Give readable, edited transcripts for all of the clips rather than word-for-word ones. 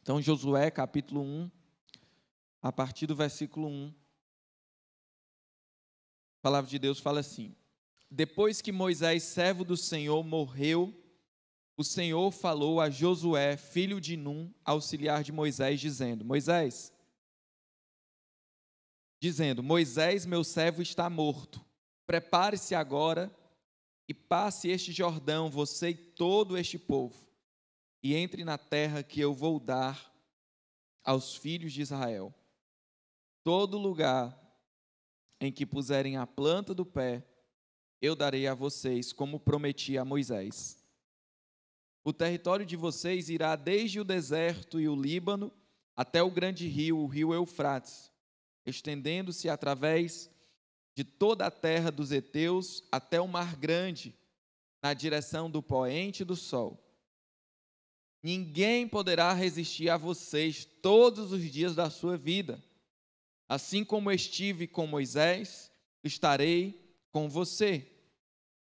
Então, Josué, capítulo 1, a partir do versículo 1, a palavra de Deus fala assim: Depois que Moisés, servo do Senhor, morreu, o Senhor falou a Josué, filho de Num, auxiliar de Moisés, dizendo, Moisés, meu servo, está morto. Prepare-se agora e passe este Jordão, você e todo este povo, e entre na terra que eu vou dar aos filhos de Israel. Todo lugar em que puserem a planta do pé, eu darei a vocês, como prometi a Moisés. O território de vocês irá desde o deserto e o Líbano até o grande rio, o rio Eufrates, estendendo-se através de toda a terra dos heteus até o Mar Grande, na direção do poente do sol. Ninguém poderá resistir a vocês todos os dias da sua vida. Assim como estive com Moisés, estarei com você.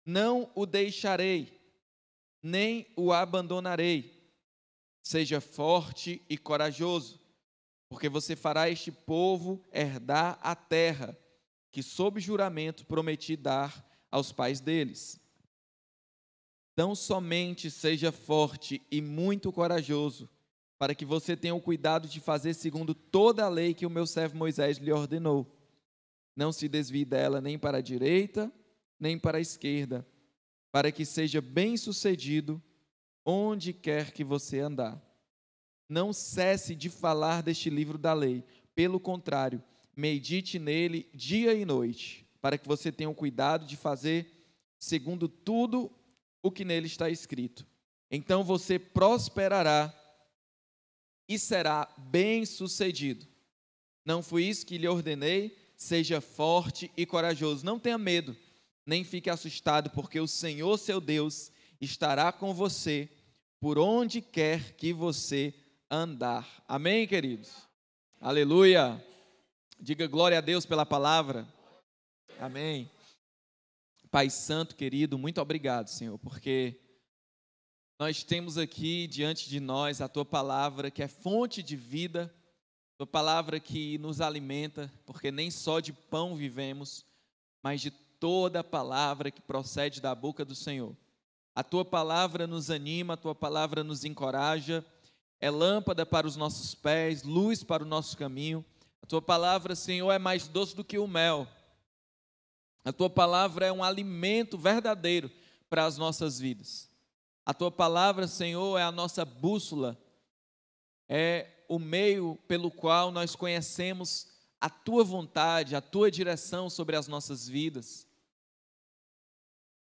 Não o deixarei, nem o abandonarei. Seja forte e corajoso, porque você fará este povo herdar a terra que, sob juramento, prometi dar aos pais deles. Então, somente seja forte e muito corajoso, para que você tenha o cuidado de fazer segundo toda a lei que o meu servo Moisés lhe ordenou. Não se desvie dela nem para a direita, nem para a esquerda, para que seja bem-sucedido onde quer que você andar. Não cesse de falar deste livro da lei. Pelo contrário, medite nele dia e noite, para que você tenha o cuidado de fazer segundo tudo o que nele está escrito. Então você prosperará e será bem-sucedido. Não foi isso que lhe ordenei? Seja forte e corajoso. Não tenha medo, nem fique assustado, porque o Senhor, seu Deus, estará com você por onde quer que você andar. Amém, queridos? Aleluia! Diga glória a Deus pela palavra. Amém. Pai Santo, querido, muito obrigado, Senhor, porque nós temos aqui diante de nós a Tua palavra, que é fonte de vida, Tua palavra que nos alimenta, porque nem só de pão vivemos, mas de toda a palavra que procede da boca do Senhor. A Tua palavra nos anima, a Tua palavra nos encoraja, é lâmpada para os nossos pés, luz para o nosso caminho. A Tua palavra, Senhor, é mais doce do que o mel. A Tua palavra é um alimento verdadeiro para as nossas vidas. A Tua palavra, Senhor, é a nossa bússola, é o meio pelo qual nós conhecemos a Tua vontade, a Tua direção sobre as nossas vidas.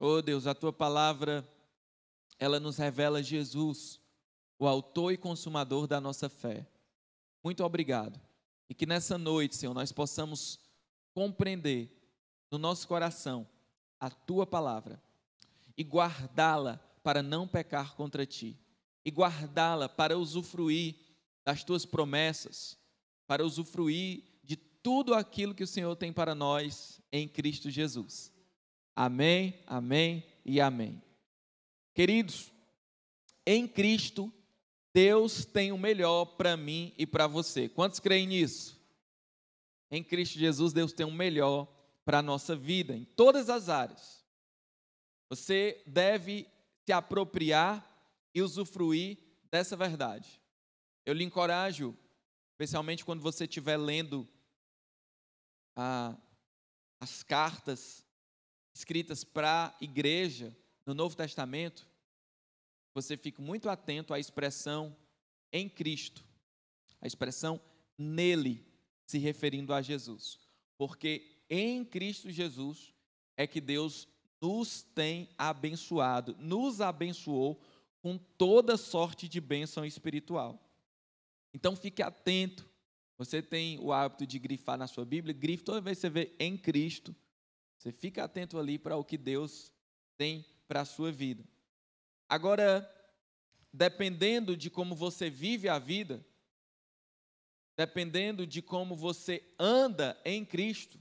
Oh Deus, a Tua palavra, ela nos revela Jesus, o autor e consumador da nossa fé. Muito obrigado. E que nessa noite, Senhor, nós possamos compreender no nosso coração a Tua palavra e guardá-la para não pecar contra Ti, e guardá-la para usufruir das Tuas promessas, para usufruir de tudo aquilo que o Senhor tem para nós em Cristo Jesus. Amém, amém e amém. Queridos, em Cristo, Deus tem o melhor para mim e para você. Quantos creem nisso? Em Cristo Jesus, Deus tem o melhor para a nossa vida, em todas as áreas. Você deve se apropriar e usufruir dessa verdade. Eu lhe encorajo, especialmente quando você estiver lendo as cartas escritas para a igreja no Novo Testamento, você fique muito atento à expressão em Cristo, a expressão nele, se referindo a Jesus. Porque em Cristo Jesus é que Deus nos tem abençoado, nos abençoou com toda sorte de bênção espiritual. Então fique atento. Você tem o hábito de grifar na sua Bíblia, grife toda vez que você vê em Cristo. Você fica atento ali para o que Deus tem para a sua vida. Agora, dependendo de como você vive a vida, dependendo de como você anda em Cristo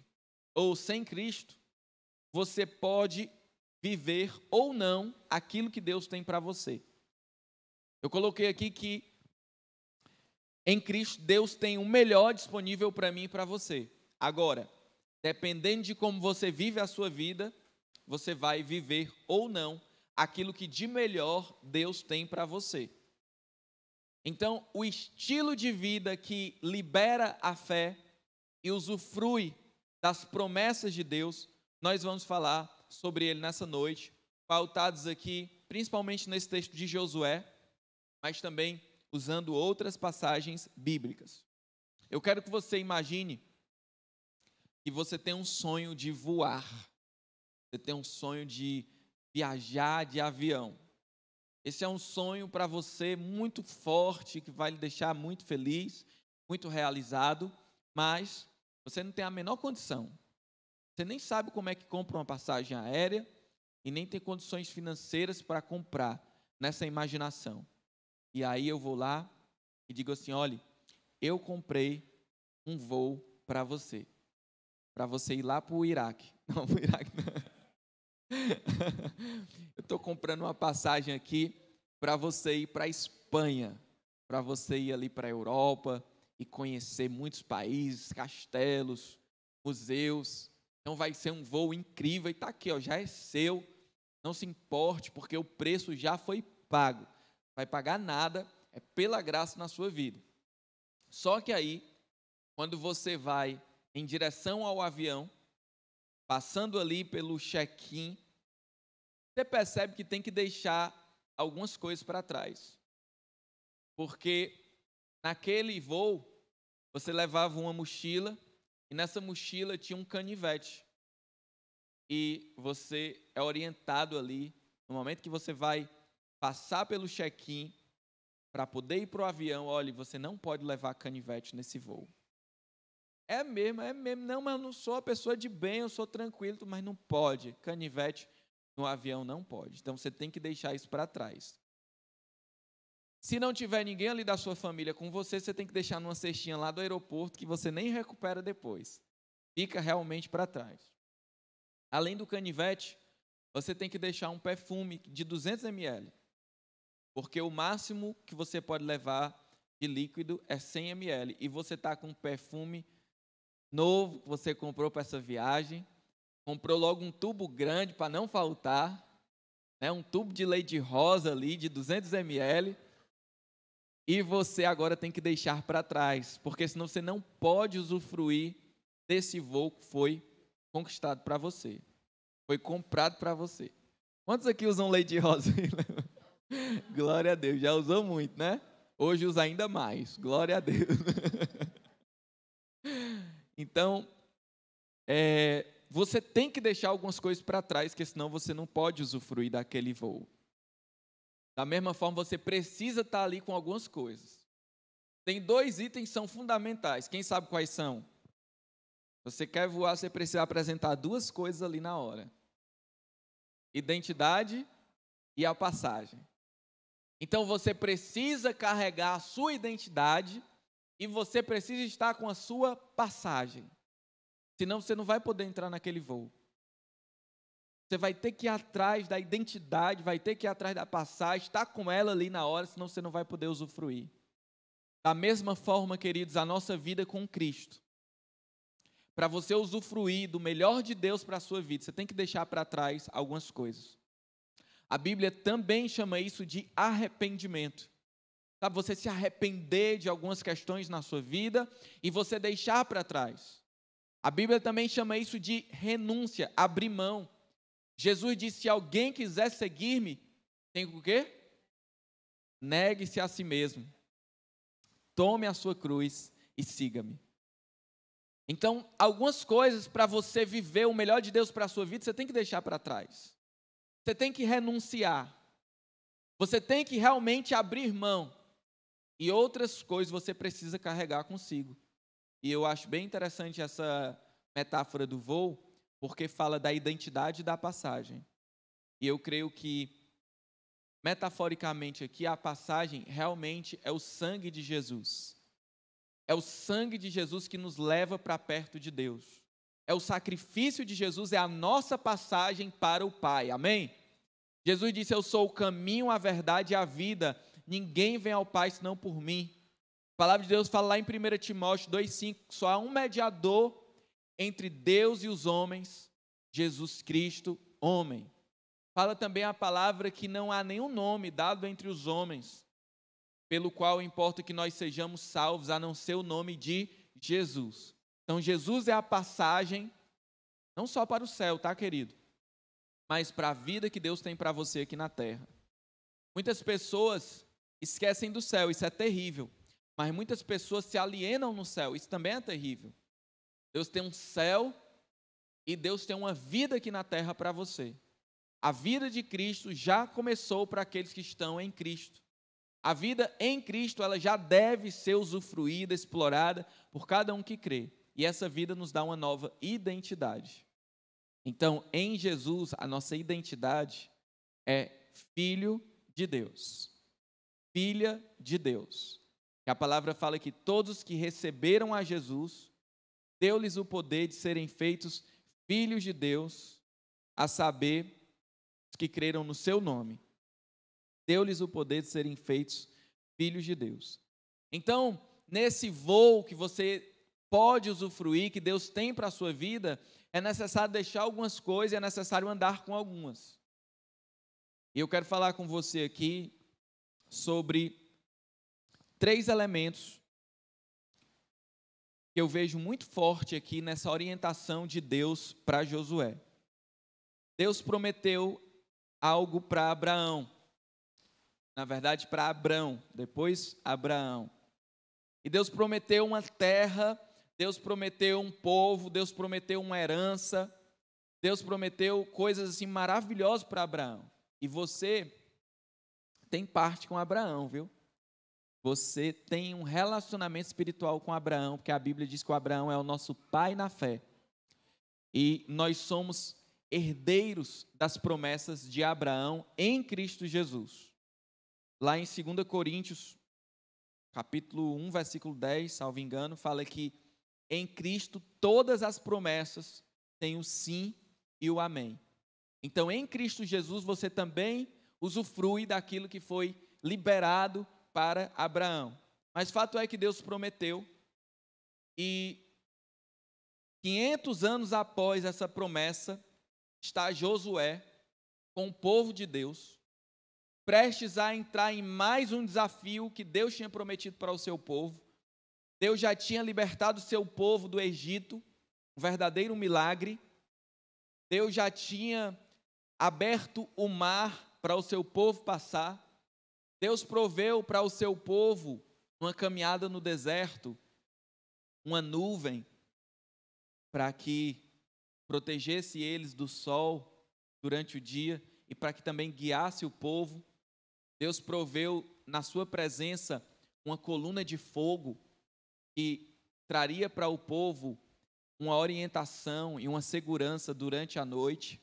ou sem Cristo, você pode viver ou não aquilo que Deus tem para você. Eu coloquei aqui que Em Cristo, Deus tem o melhor disponível para mim e para você. Agora, dependendo de como você vive a sua vida, você vai viver ou não aquilo que de melhor Deus tem para você. Então, o estilo de vida que libera a fé e usufrui das promessas de Deus, nós vamos falar sobre ele nessa noite, pautados aqui, principalmente nesse texto de Josué, mas também usando outras passagens bíblicas. Eu quero que você imagine que você tem um sonho de voar, você tem um sonho de viajar de avião. Esse é um sonho para você muito forte, que vai lhe deixar muito feliz, muito realizado, mas você não tem a menor condição. Você nem sabe como é que compra uma passagem aérea e nem tem condições financeiras para comprar nessa imaginação. E aí eu vou lá e digo assim, olha, eu comprei um voo para você ir lá para o Iraque. Não, para o Iraque não. Eu estou comprando uma passagem aqui para você ir para a Espanha, para você ir ali para a Europa e conhecer muitos países, castelos, museus. Então vai ser um voo incrível e está aqui, ó, já é seu. Não se importe, porque o preço já foi pago. Não vai pagar nada, é pela graça na sua vida. Só que aí, quando você vai em direção ao avião, passando ali pelo check-in, você percebe que tem que deixar algumas coisas para trás. Porque naquele voo, você levava uma mochila, e nessa mochila tinha um canivete. E você é orientado ali, no momento que você vai passar pelo check-in, para poder ir para o avião, olha, você não pode levar canivete nesse voo. É mesmo, não, mas eu não sou uma pessoa de bem, eu sou tranquilo, mas não pode, canivete no avião não pode. Então você tem que deixar isso para trás. Se não tiver ninguém ali da sua família com você, você tem que deixar numa cestinha lá do aeroporto que você nem recupera depois. Fica realmente para trás. Além do canivete, você tem que deixar um perfume de 200 ml, porque o máximo que você pode levar de líquido é 100 ml, e você está com um perfume novo que você comprou para essa viagem, comprou logo um tubo grande para não faltar, né, um tubo de leite rosa ali de 200 ml, e você agora tem que deixar para trás, porque senão você não pode usufruir desse voo que foi conquistado para você, foi comprado para você. Quantos aqui usam leite rosa? Glória a Deus, já usou muito, né? Hoje usa ainda mais, glória a Deus. Então, você tem que deixar algumas coisas para trás, porque senão você não pode usufruir daquele voo. Da mesma forma, você precisa estar ali com algumas coisas. Tem 2 itens que são fundamentais. Quem sabe quais são? Você quer voar, você precisa apresentar 2 coisas ali na hora: identidade e a passagem. Então, você precisa carregar a sua identidade e você precisa estar com a sua passagem. Senão, você não vai poder entrar naquele voo. Você vai ter que ir atrás da identidade, vai ter que ir atrás da passagem, estar com ela ali na hora, senão você não vai poder usufruir. Da mesma forma, queridos, a nossa vida com Cristo. Para você usufruir do melhor de Deus para a sua vida, você tem que deixar para trás algumas coisas. A Bíblia também chama isso de arrependimento. Sabe, você se arrepender de algumas questões na sua vida e você deixar para trás. A Bíblia também chama isso de renúncia, abrir mão. Jesus disse, se alguém quiser seguir-me, tem o quê? Negue-se a si mesmo. Tome a sua cruz e siga-me. Então, algumas coisas para você viver o melhor de Deus para a sua vida, você tem que deixar para trás. Você tem que renunciar. Você tem que realmente abrir mão. E outras coisas você precisa carregar consigo. E eu acho bem interessante essa metáfora do voo, porque fala da identidade da passagem. E eu creio que, metaforicamente aqui, a passagem realmente é o sangue de Jesus. É o sangue de Jesus que nos leva para perto de Deus. É o sacrifício de Jesus, é a nossa passagem para o Pai. Amém? Jesus disse, eu sou o caminho, a verdade e a vida. Ninguém vem ao Pai senão por mim. A palavra de Deus fala lá em 1 Timóteo 2,5, só há um mediador entre Deus e os homens, Jesus Cristo, homem. Fala também a palavra que não há nenhum nome dado entre os homens, pelo qual importa que nós sejamos salvos, a não ser o nome de Jesus. Então, Jesus é a passagem, não só para o céu, tá, querido? Mas para a vida que Deus tem para você aqui na terra. Muitas pessoas esquecem do céu, isso é terrível. Mas muitas pessoas se alienam no céu, isso também é terrível. Deus tem um céu e Deus tem uma vida aqui na terra para você. A vida de Cristo já começou para aqueles que estão em Cristo. A vida em Cristo, ela já deve ser usufruída, explorada por cada um que crê. E essa vida nos dá uma nova identidade. Então, em Jesus, a nossa identidade é filho de Deus. Filha de Deus. A palavra fala que todos que receberam a Jesus, deu-lhes o poder de serem feitos filhos de Deus, a saber, os que creram no seu nome. Deu-lhes o poder de serem feitos filhos de Deus. Então, nesse voo que você pode usufruir, que Deus tem para a sua vida, é necessário deixar algumas coisas, é necessário andar com algumas. E eu quero falar com você aqui sobre 3 elementos que eu vejo muito forte aqui nessa orientação de Deus para Josué. Deus prometeu algo para Abraão. Na verdade, para Abrão, depois Abraão. E Deus prometeu uma terra, Deus prometeu um povo, Deus prometeu uma herança, Deus prometeu coisas assim maravilhosas para Abraão. E você tem parte com Abraão, viu? Você tem um relacionamento espiritual com Abraão, porque a Bíblia diz que o Abraão é o nosso pai na fé. E nós somos herdeiros das promessas de Abraão em Cristo Jesus. Lá em 2 Coríntios, capítulo 1, versículo 10, salvo engano, fala que em Cristo todas as promessas têm o sim e o amém. Então, em Cristo Jesus, você também usufrui daquilo que foi liberado para Abraão. Mas fato é que Deus prometeu, e 500 anos após essa promessa, está Josué com o povo de Deus, prestes a entrar em mais um desafio que Deus tinha prometido para o seu povo. Deus já tinha libertado o seu povo do Egito, um verdadeiro milagre. Deus já tinha aberto o mar para o seu povo passar. Deus proveu para o seu povo, numa caminhada no deserto, uma nuvem para que protegesse eles do sol durante o dia e para que também guiasse o povo. Deus proveu na sua presença uma coluna de fogo que traria para o povo uma orientação e uma segurança durante a noite.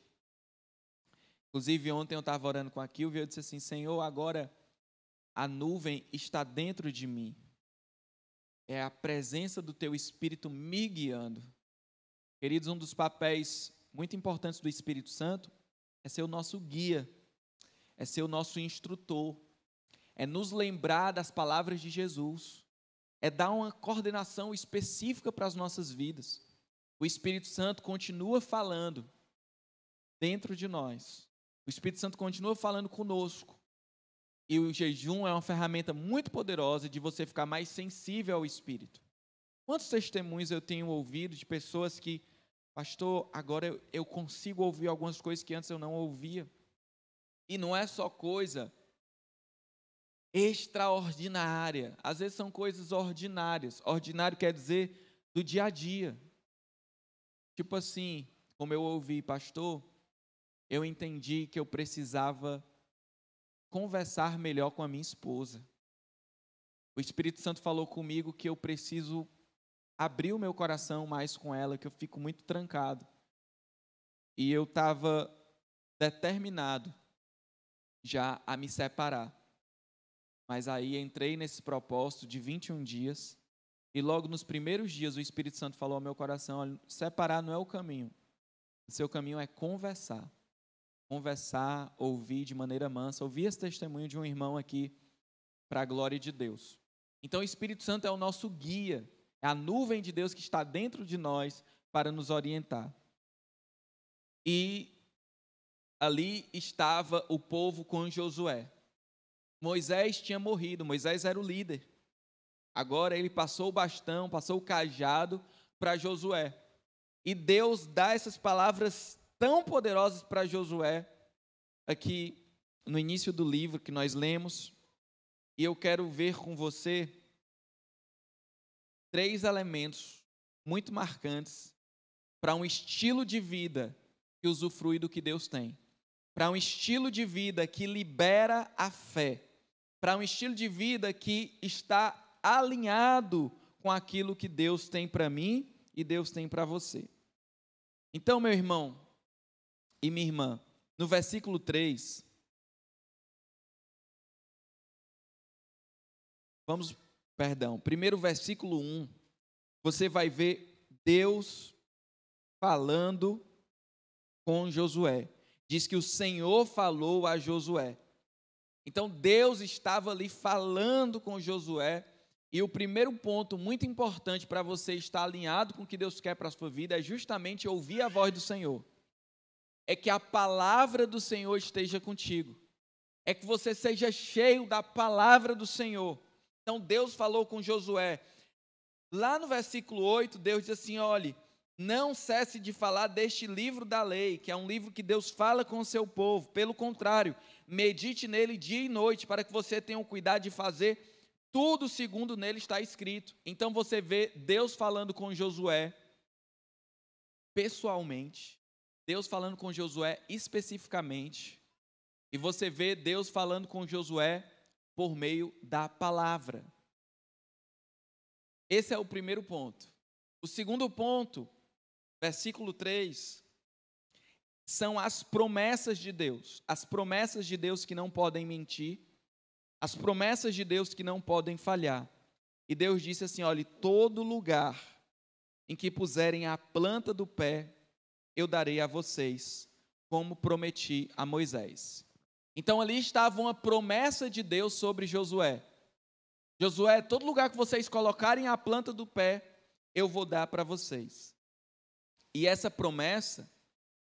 Inclusive, ontem eu estava orando com a Kilvia e eu disse assim: Senhor, agora a nuvem está dentro de mim. É a presença do Teu Espírito me guiando. Queridos, um dos papéis muito importantes do Espírito Santo é ser o nosso guia, é ser o nosso instrutor, é nos lembrar das palavras de Jesus, é dar uma coordenação específica para as nossas vidas. O Espírito Santo continua falando dentro de nós. O Espírito Santo continua falando conosco. E o jejum é uma ferramenta muito poderosa de você ficar mais sensível ao Espírito. Quantos testemunhos eu tenho ouvido de pessoas que, pastor, agora eu consigo ouvir algumas coisas que antes eu não ouvia. E não é só coisa extraordinária. Às vezes são coisas ordinárias. Ordinário quer dizer do dia a dia. Tipo assim, como eu ouvi, pastor, eu entendi que eu precisava conversar melhor com a minha esposa. O Espírito Santo falou comigo que eu preciso abrir o meu coração mais com ela, que eu fico muito trancado. E eu estava determinado já a me separar. Mas aí entrei nesse propósito de 21 dias, e logo nos primeiros dias o Espírito Santo falou ao meu coração: olha, separar não é o caminho. O seu caminho é conversar. Conversar, ouvir de maneira mansa. Ouvir esse testemunho de um irmão aqui, para a glória de Deus. Então, o Espírito Santo é o nosso guia, é a nuvem de Deus que está dentro de nós para nos orientar. E ali estava o povo com Josué. Moisés tinha morrido, Moisés era o líder. Agora ele passou o bastão, passou o cajado para Josué. E Deus dá essas palavras tão poderosas para Josué, aqui no início do livro que nós lemos. E eu quero ver com você 3 elementos muito marcantes para um estilo de vida que usufrui do que Deus tem. Para um estilo de vida que libera a fé. Para um estilo de vida que está alinhado com aquilo que Deus tem para mim e Deus tem para você. Então, meu irmão e minha irmã, no versículo 3, primeiro versículo 1, você vai ver Deus falando com Josué. Diz que o Senhor falou a Josué. Então, Deus estava ali falando com Josué. E o primeiro ponto muito importante para você estar alinhado com o que Deus quer para a sua vida é justamente ouvir a voz do Senhor. É que a palavra do Senhor esteja contigo. É que você seja cheio da palavra do Senhor. Então, Deus falou com Josué. Lá no versículo 8, Deus diz assim, olhe, não cesse de falar deste livro da lei, que é um livro que Deus fala com o seu povo. Pelo contrário, medite nele dia e noite, para que você tenha o cuidado de fazer tudo segundo nele está escrito. Então você vê Deus falando com Josué pessoalmente, Deus falando com Josué especificamente, e você vê Deus falando com Josué por meio da palavra. Esse é o primeiro ponto. O segundo ponto, versículo 3, são as promessas de Deus. As promessas de Deus que não podem mentir, as promessas de Deus que não podem falhar. E Deus disse assim, olha, todo lugar em que puserem a planta do pé, eu darei a vocês, como prometi a Moisés. Então ali estava uma promessa de Deus sobre Josué. Josué, todo lugar que vocês colocarem a planta do pé, eu vou dar para vocês. E essa promessa,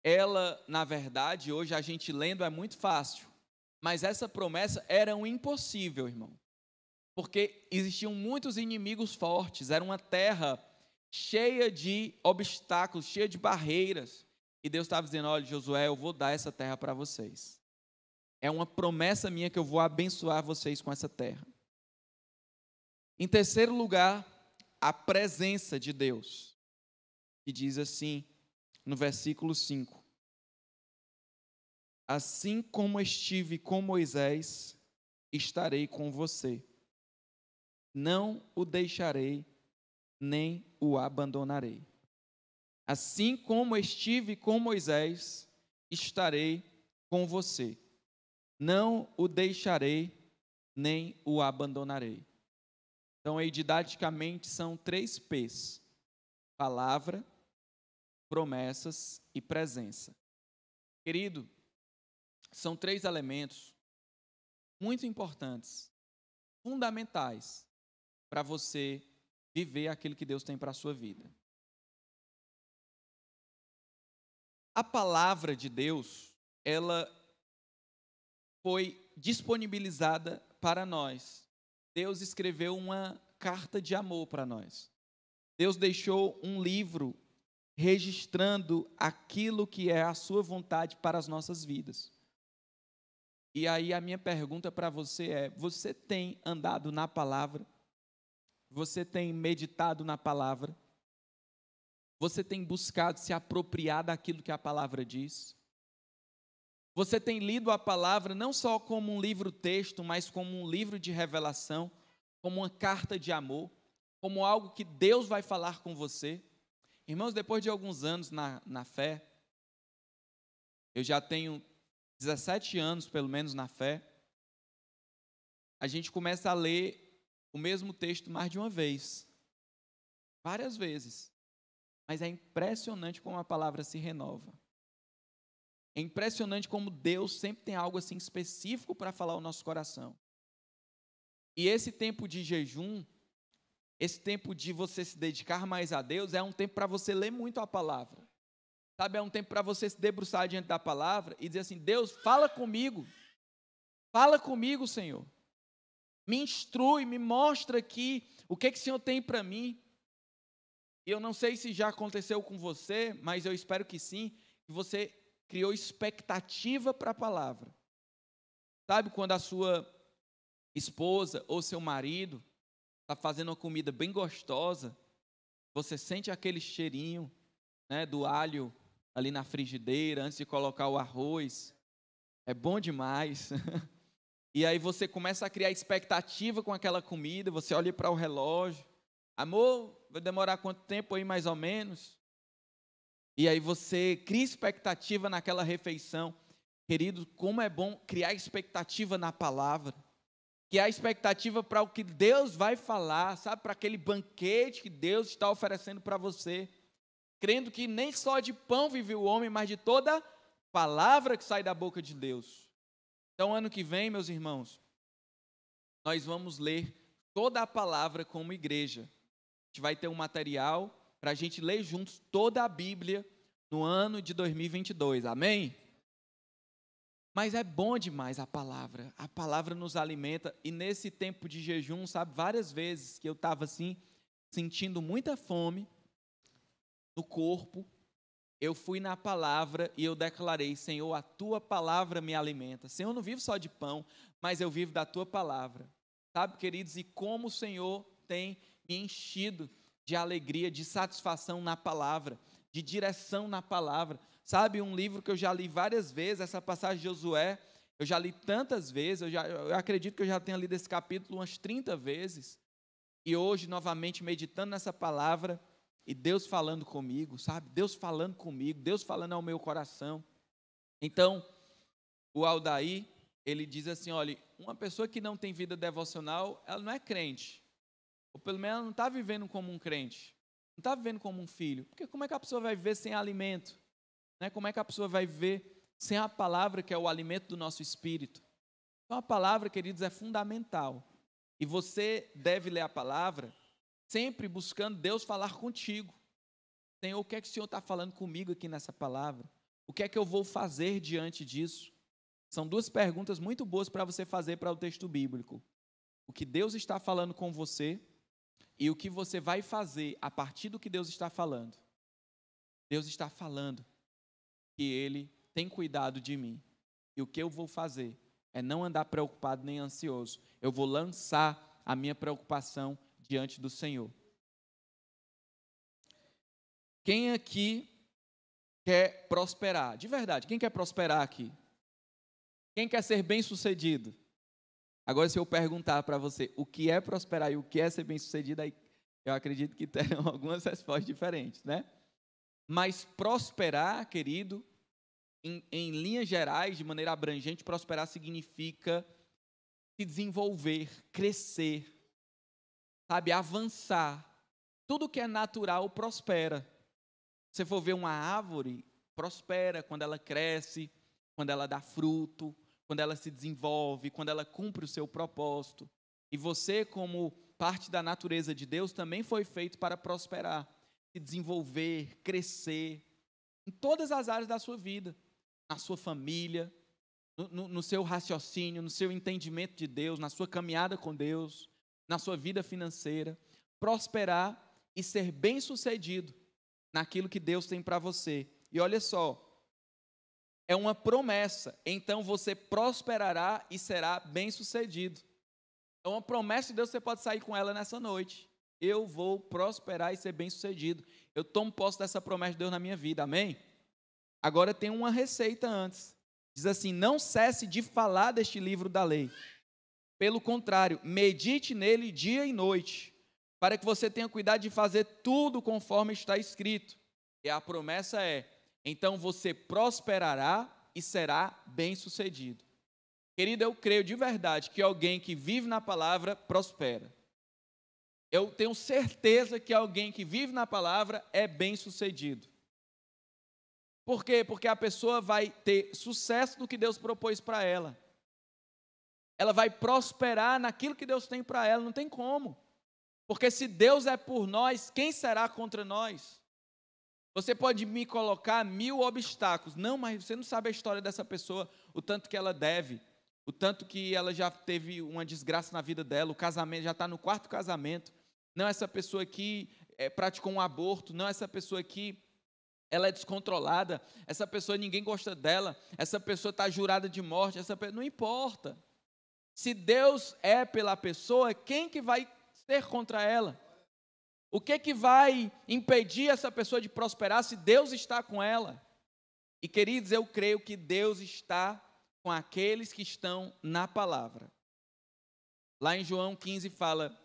ela, na verdade, hoje a gente lendo é muito fácil. Mas essa promessa era um impossível, irmão. Porque existiam muitos inimigos fortes, era uma terra cheia de obstáculos, cheia de barreiras. E Deus estava dizendo, olha, Josué, eu vou dar essa terra para vocês. É uma promessa minha que eu vou abençoar vocês com essa terra. Em terceiro lugar, a presença de Deus. Que diz assim, no versículo 5. Assim como estive com Moisés, estarei com você. Não o deixarei, nem o abandonarei. Assim como estive com Moisés, estarei com você. Não o deixarei, nem o abandonarei. Então, aí, didaticamente, são 3 P's: palavra, promessas e presença. Querido, são 3 elementos muito importantes, fundamentais, para você viver aquilo que Deus tem para a sua vida. A palavra de Deus, ela foi disponibilizada para nós. Deus escreveu uma carta de amor para nós. Deus deixou um livro registrando aquilo que é a sua vontade para as nossas vidas. E aí a minha pergunta para você é, você tem andado na palavra? Você tem meditado na palavra? Você tem buscado se apropriar daquilo que a palavra diz? Você tem lido a palavra não só como um livro-texto, mas como um livro de revelação, como uma carta de amor, como algo que Deus vai falar com você? Irmãos, depois de alguns anos na fé, eu já tenho 17 anos, pelo menos, na fé, a gente começa a ler o mesmo texto mais de uma vez, várias vezes, mas é impressionante como a palavra se renova. É impressionante como Deus sempre tem algo assim específico para falar ao nosso coração. E esse tempo de jejum, esse tempo de você se dedicar mais a Deus, é um tempo para você ler muito a palavra. Sabe, é um tempo para você se debruçar diante da palavra e dizer assim: Deus, fala comigo, Senhor. Me instrui, me mostra aqui o que o Senhor tem para mim. E eu não sei se já aconteceu com você, mas eu espero que sim, que você criou expectativa para a palavra. Sabe, quando a sua esposa ou seu marido está fazendo uma comida bem gostosa, você sente aquele cheirinho, né, do alho ali na frigideira, antes de colocar o arroz. É bom demais. E aí você começa a criar expectativa com aquela comida, você olha para o relógio. Amor, vai demorar quanto tempo aí mais ou menos? E aí você cria expectativa naquela refeição. Querido, como é bom criar expectativa na palavra. Criar expectativa para o que Deus vai falar, sabe? Para aquele banquete que Deus está oferecendo para você. Crendo que nem só de pão vive o homem, mas de toda palavra que sai da boca de Deus. Então, ano que vem, meus irmãos, nós vamos ler toda a palavra como igreja. A gente vai ter um material para a gente ler juntos toda a Bíblia no ano de 2022, amém? Mas é bom demais a palavra nos alimenta, e nesse tempo de jejum, sabe, várias vezes que eu estava assim, sentindo muita fome no corpo, eu fui na palavra e eu declarei: Senhor, a tua palavra me alimenta. Senhor, eu não vivo só de pão, mas eu vivo da tua palavra. Sabe, queridos, e como o Senhor tem me enchido de alegria, de satisfação na palavra, de direção na palavra. Sabe, um livro que eu já li várias vezes, essa passagem de Josué, eu já li tantas vezes, eu acredito que eu já tenha lido esse capítulo umas 30 vezes. E hoje, novamente, meditando nessa palavra, e Deus falando comigo, sabe? Deus falando comigo, Deus falando ao meu coração. Então, o Aldair, ele diz assim: olha, uma pessoa que não tem vida devocional, ela não é crente. Ou pelo menos ela não está vivendo como um crente. Não está vivendo como um filho. Porque como é que a pessoa vai viver sem alimento? Né? Como é que a pessoa vai viver sem a palavra, que é o alimento do nosso espírito? Então, a palavra, queridos, é fundamental. E você deve ler a palavra sempre buscando Deus falar contigo. Senhor, o que é que o Senhor está falando comigo aqui nessa palavra? O que é que eu vou fazer diante disso? São duas perguntas muito boas para você fazer para o texto bíblico. O que Deus está falando com você e o que você vai fazer a partir do que Deus está falando. Deus está falando que Ele tem cuidado de mim. E o que eu vou fazer é não andar preocupado nem ansioso. Eu vou lançar a minha preocupação diante do Senhor. Quem aqui quer prosperar? De verdade, quem quer prosperar aqui? Quem quer ser bem-sucedido? Agora, se eu perguntar para você o que é prosperar e o que é ser bem-sucedido, aí eu acredito que terão algumas respostas diferentes, né? Mas prosperar, querido, em linhas gerais, de maneira abrangente, prosperar significa se desenvolver, crescer, sabe, avançar. Tudo que é natural prospera. Se você for ver uma árvore, prospera quando ela cresce, quando ela dá fruto, quando ela se desenvolve, quando ela cumpre o seu propósito. E você, como parte da natureza de Deus, também foi feito para prosperar, se desenvolver, crescer, em todas as áreas da sua vida, na sua família, no seu raciocínio, no seu entendimento de Deus, na sua caminhada com Deus, na sua vida financeira, prosperar e ser bem-sucedido naquilo que Deus tem para você. E olha só, é uma promessa, então você prosperará e será bem-sucedido. É uma promessa de Deus, você pode sair com ela nessa noite. Eu vou prosperar e ser bem-sucedido. Eu tomo posse dessa promessa de Deus na minha vida, amém? Agora tem uma receita antes. Diz assim: não cesse de falar deste livro da lei. Pelo contrário, medite nele dia e noite, para que você tenha cuidado de fazer tudo conforme está escrito. E a promessa é: então você prosperará e será bem-sucedido. Querido, eu creio de verdade que alguém que vive na palavra prospera. Eu tenho certeza que alguém que vive na palavra é bem-sucedido. Por quê? Porque a pessoa vai ter sucesso no que Deus propôs para ela. ela vai prosperar naquilo que Deus tem para ela, não tem como. Porque se Deus é por nós, quem será contra nós? Você pode me colocar 1000 obstáculos. Não, mas você não sabe a história dessa pessoa, o tanto que ela deve, o tanto que ela já teve uma desgraça na vida dela, o casamento, já está no 4º casamento. Não, essa pessoa aqui praticou um aborto. Não, essa pessoa aqui, ela é descontrolada. Essa pessoa, ninguém gosta dela. Essa pessoa está jurada de morte. Não importa. Se Deus é pela pessoa, quem que vai ser contra ela? O que vai impedir essa pessoa de prosperar se Deus está com ela? E, queridos, eu creio que Deus está com aqueles que estão na palavra. Lá em João 15 fala: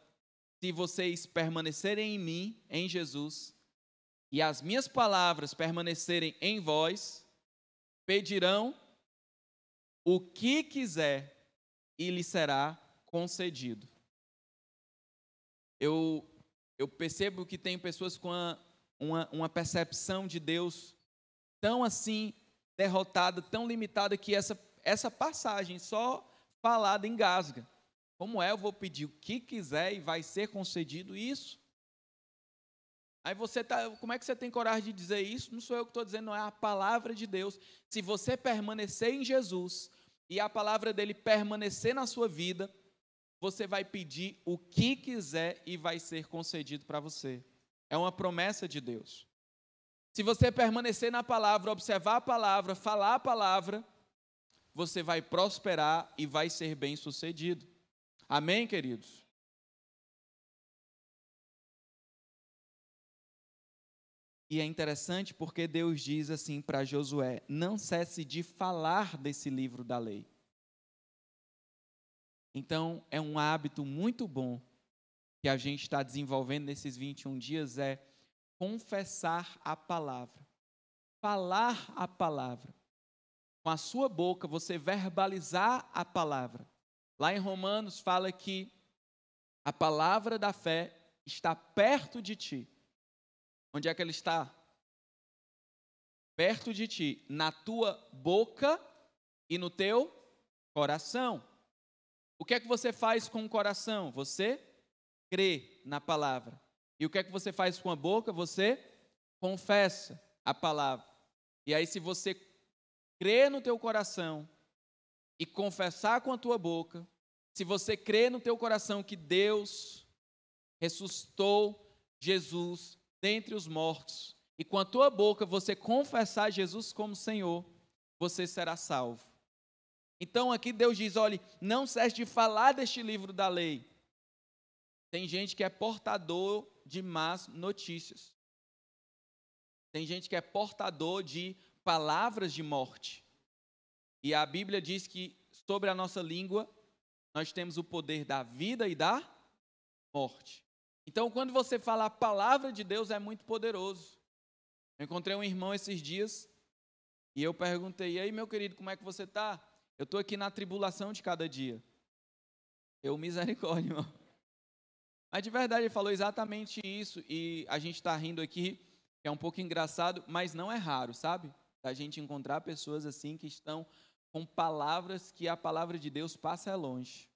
se vocês permanecerem em mim, em Jesus, e as minhas palavras permanecerem em vós, pedirão o que quiser e lhe será concedido. Eu percebo que tem pessoas com uma percepção de Deus tão assim derrotada, tão limitada, que essa passagem só falada engasga. Como eu vou pedir o que quiser e vai ser concedido isso? Aí como é que você tem coragem de dizer isso? Não sou eu que estou dizendo, não, é a palavra de Deus. Se você permanecer em Jesus e a palavra dele permanecer na sua vida, você vai pedir o que quiser e vai ser concedido para você. É uma promessa de Deus. Se você permanecer na palavra, observar a palavra, falar a palavra, você vai prosperar e vai ser bem-sucedido. Amém, queridos? E é interessante porque Deus diz assim para Josué: não cesse de falar desse livro da lei. Então, é um hábito muito bom que a gente está desenvolvendo nesses 21 dias, é confessar a palavra. Falar a palavra. Com a sua boca, você verbalizar a palavra. Lá em Romanos fala que a palavra da fé está perto de ti. Onde é que ela está? Perto de ti, na tua boca e no teu coração. O que é que você faz com o coração? Você crê na palavra. E o que é que você faz com a boca? Você confessa a palavra. E aí, se você crer no teu coração e confessar com a tua boca, se você crer no teu coração que Deus ressuscitou Jesus dentre os mortos, e com a tua boca você confessar Jesus como Senhor, você será salvo. Então aqui Deus diz, olha, não cesse de falar deste livro da lei. Tem gente que é portador de más notícias. Tem gente que é portador de palavras de morte. E a Bíblia diz que sobre a nossa língua nós temos o poder da vida e da morte. Então, quando você fala a palavra de Deus, é muito poderoso. Eu encontrei um irmão esses dias e eu perguntei, e aí, meu querido, como é que você está? Eu estou aqui na tribulação de cada dia. Misericórdia, irmão. Mas de verdade, ele falou exatamente isso, e a gente está rindo aqui, que é um pouco engraçado, mas não é raro, sabe? A gente encontrar pessoas assim que estão com palavras que a palavra de Deus passa longe.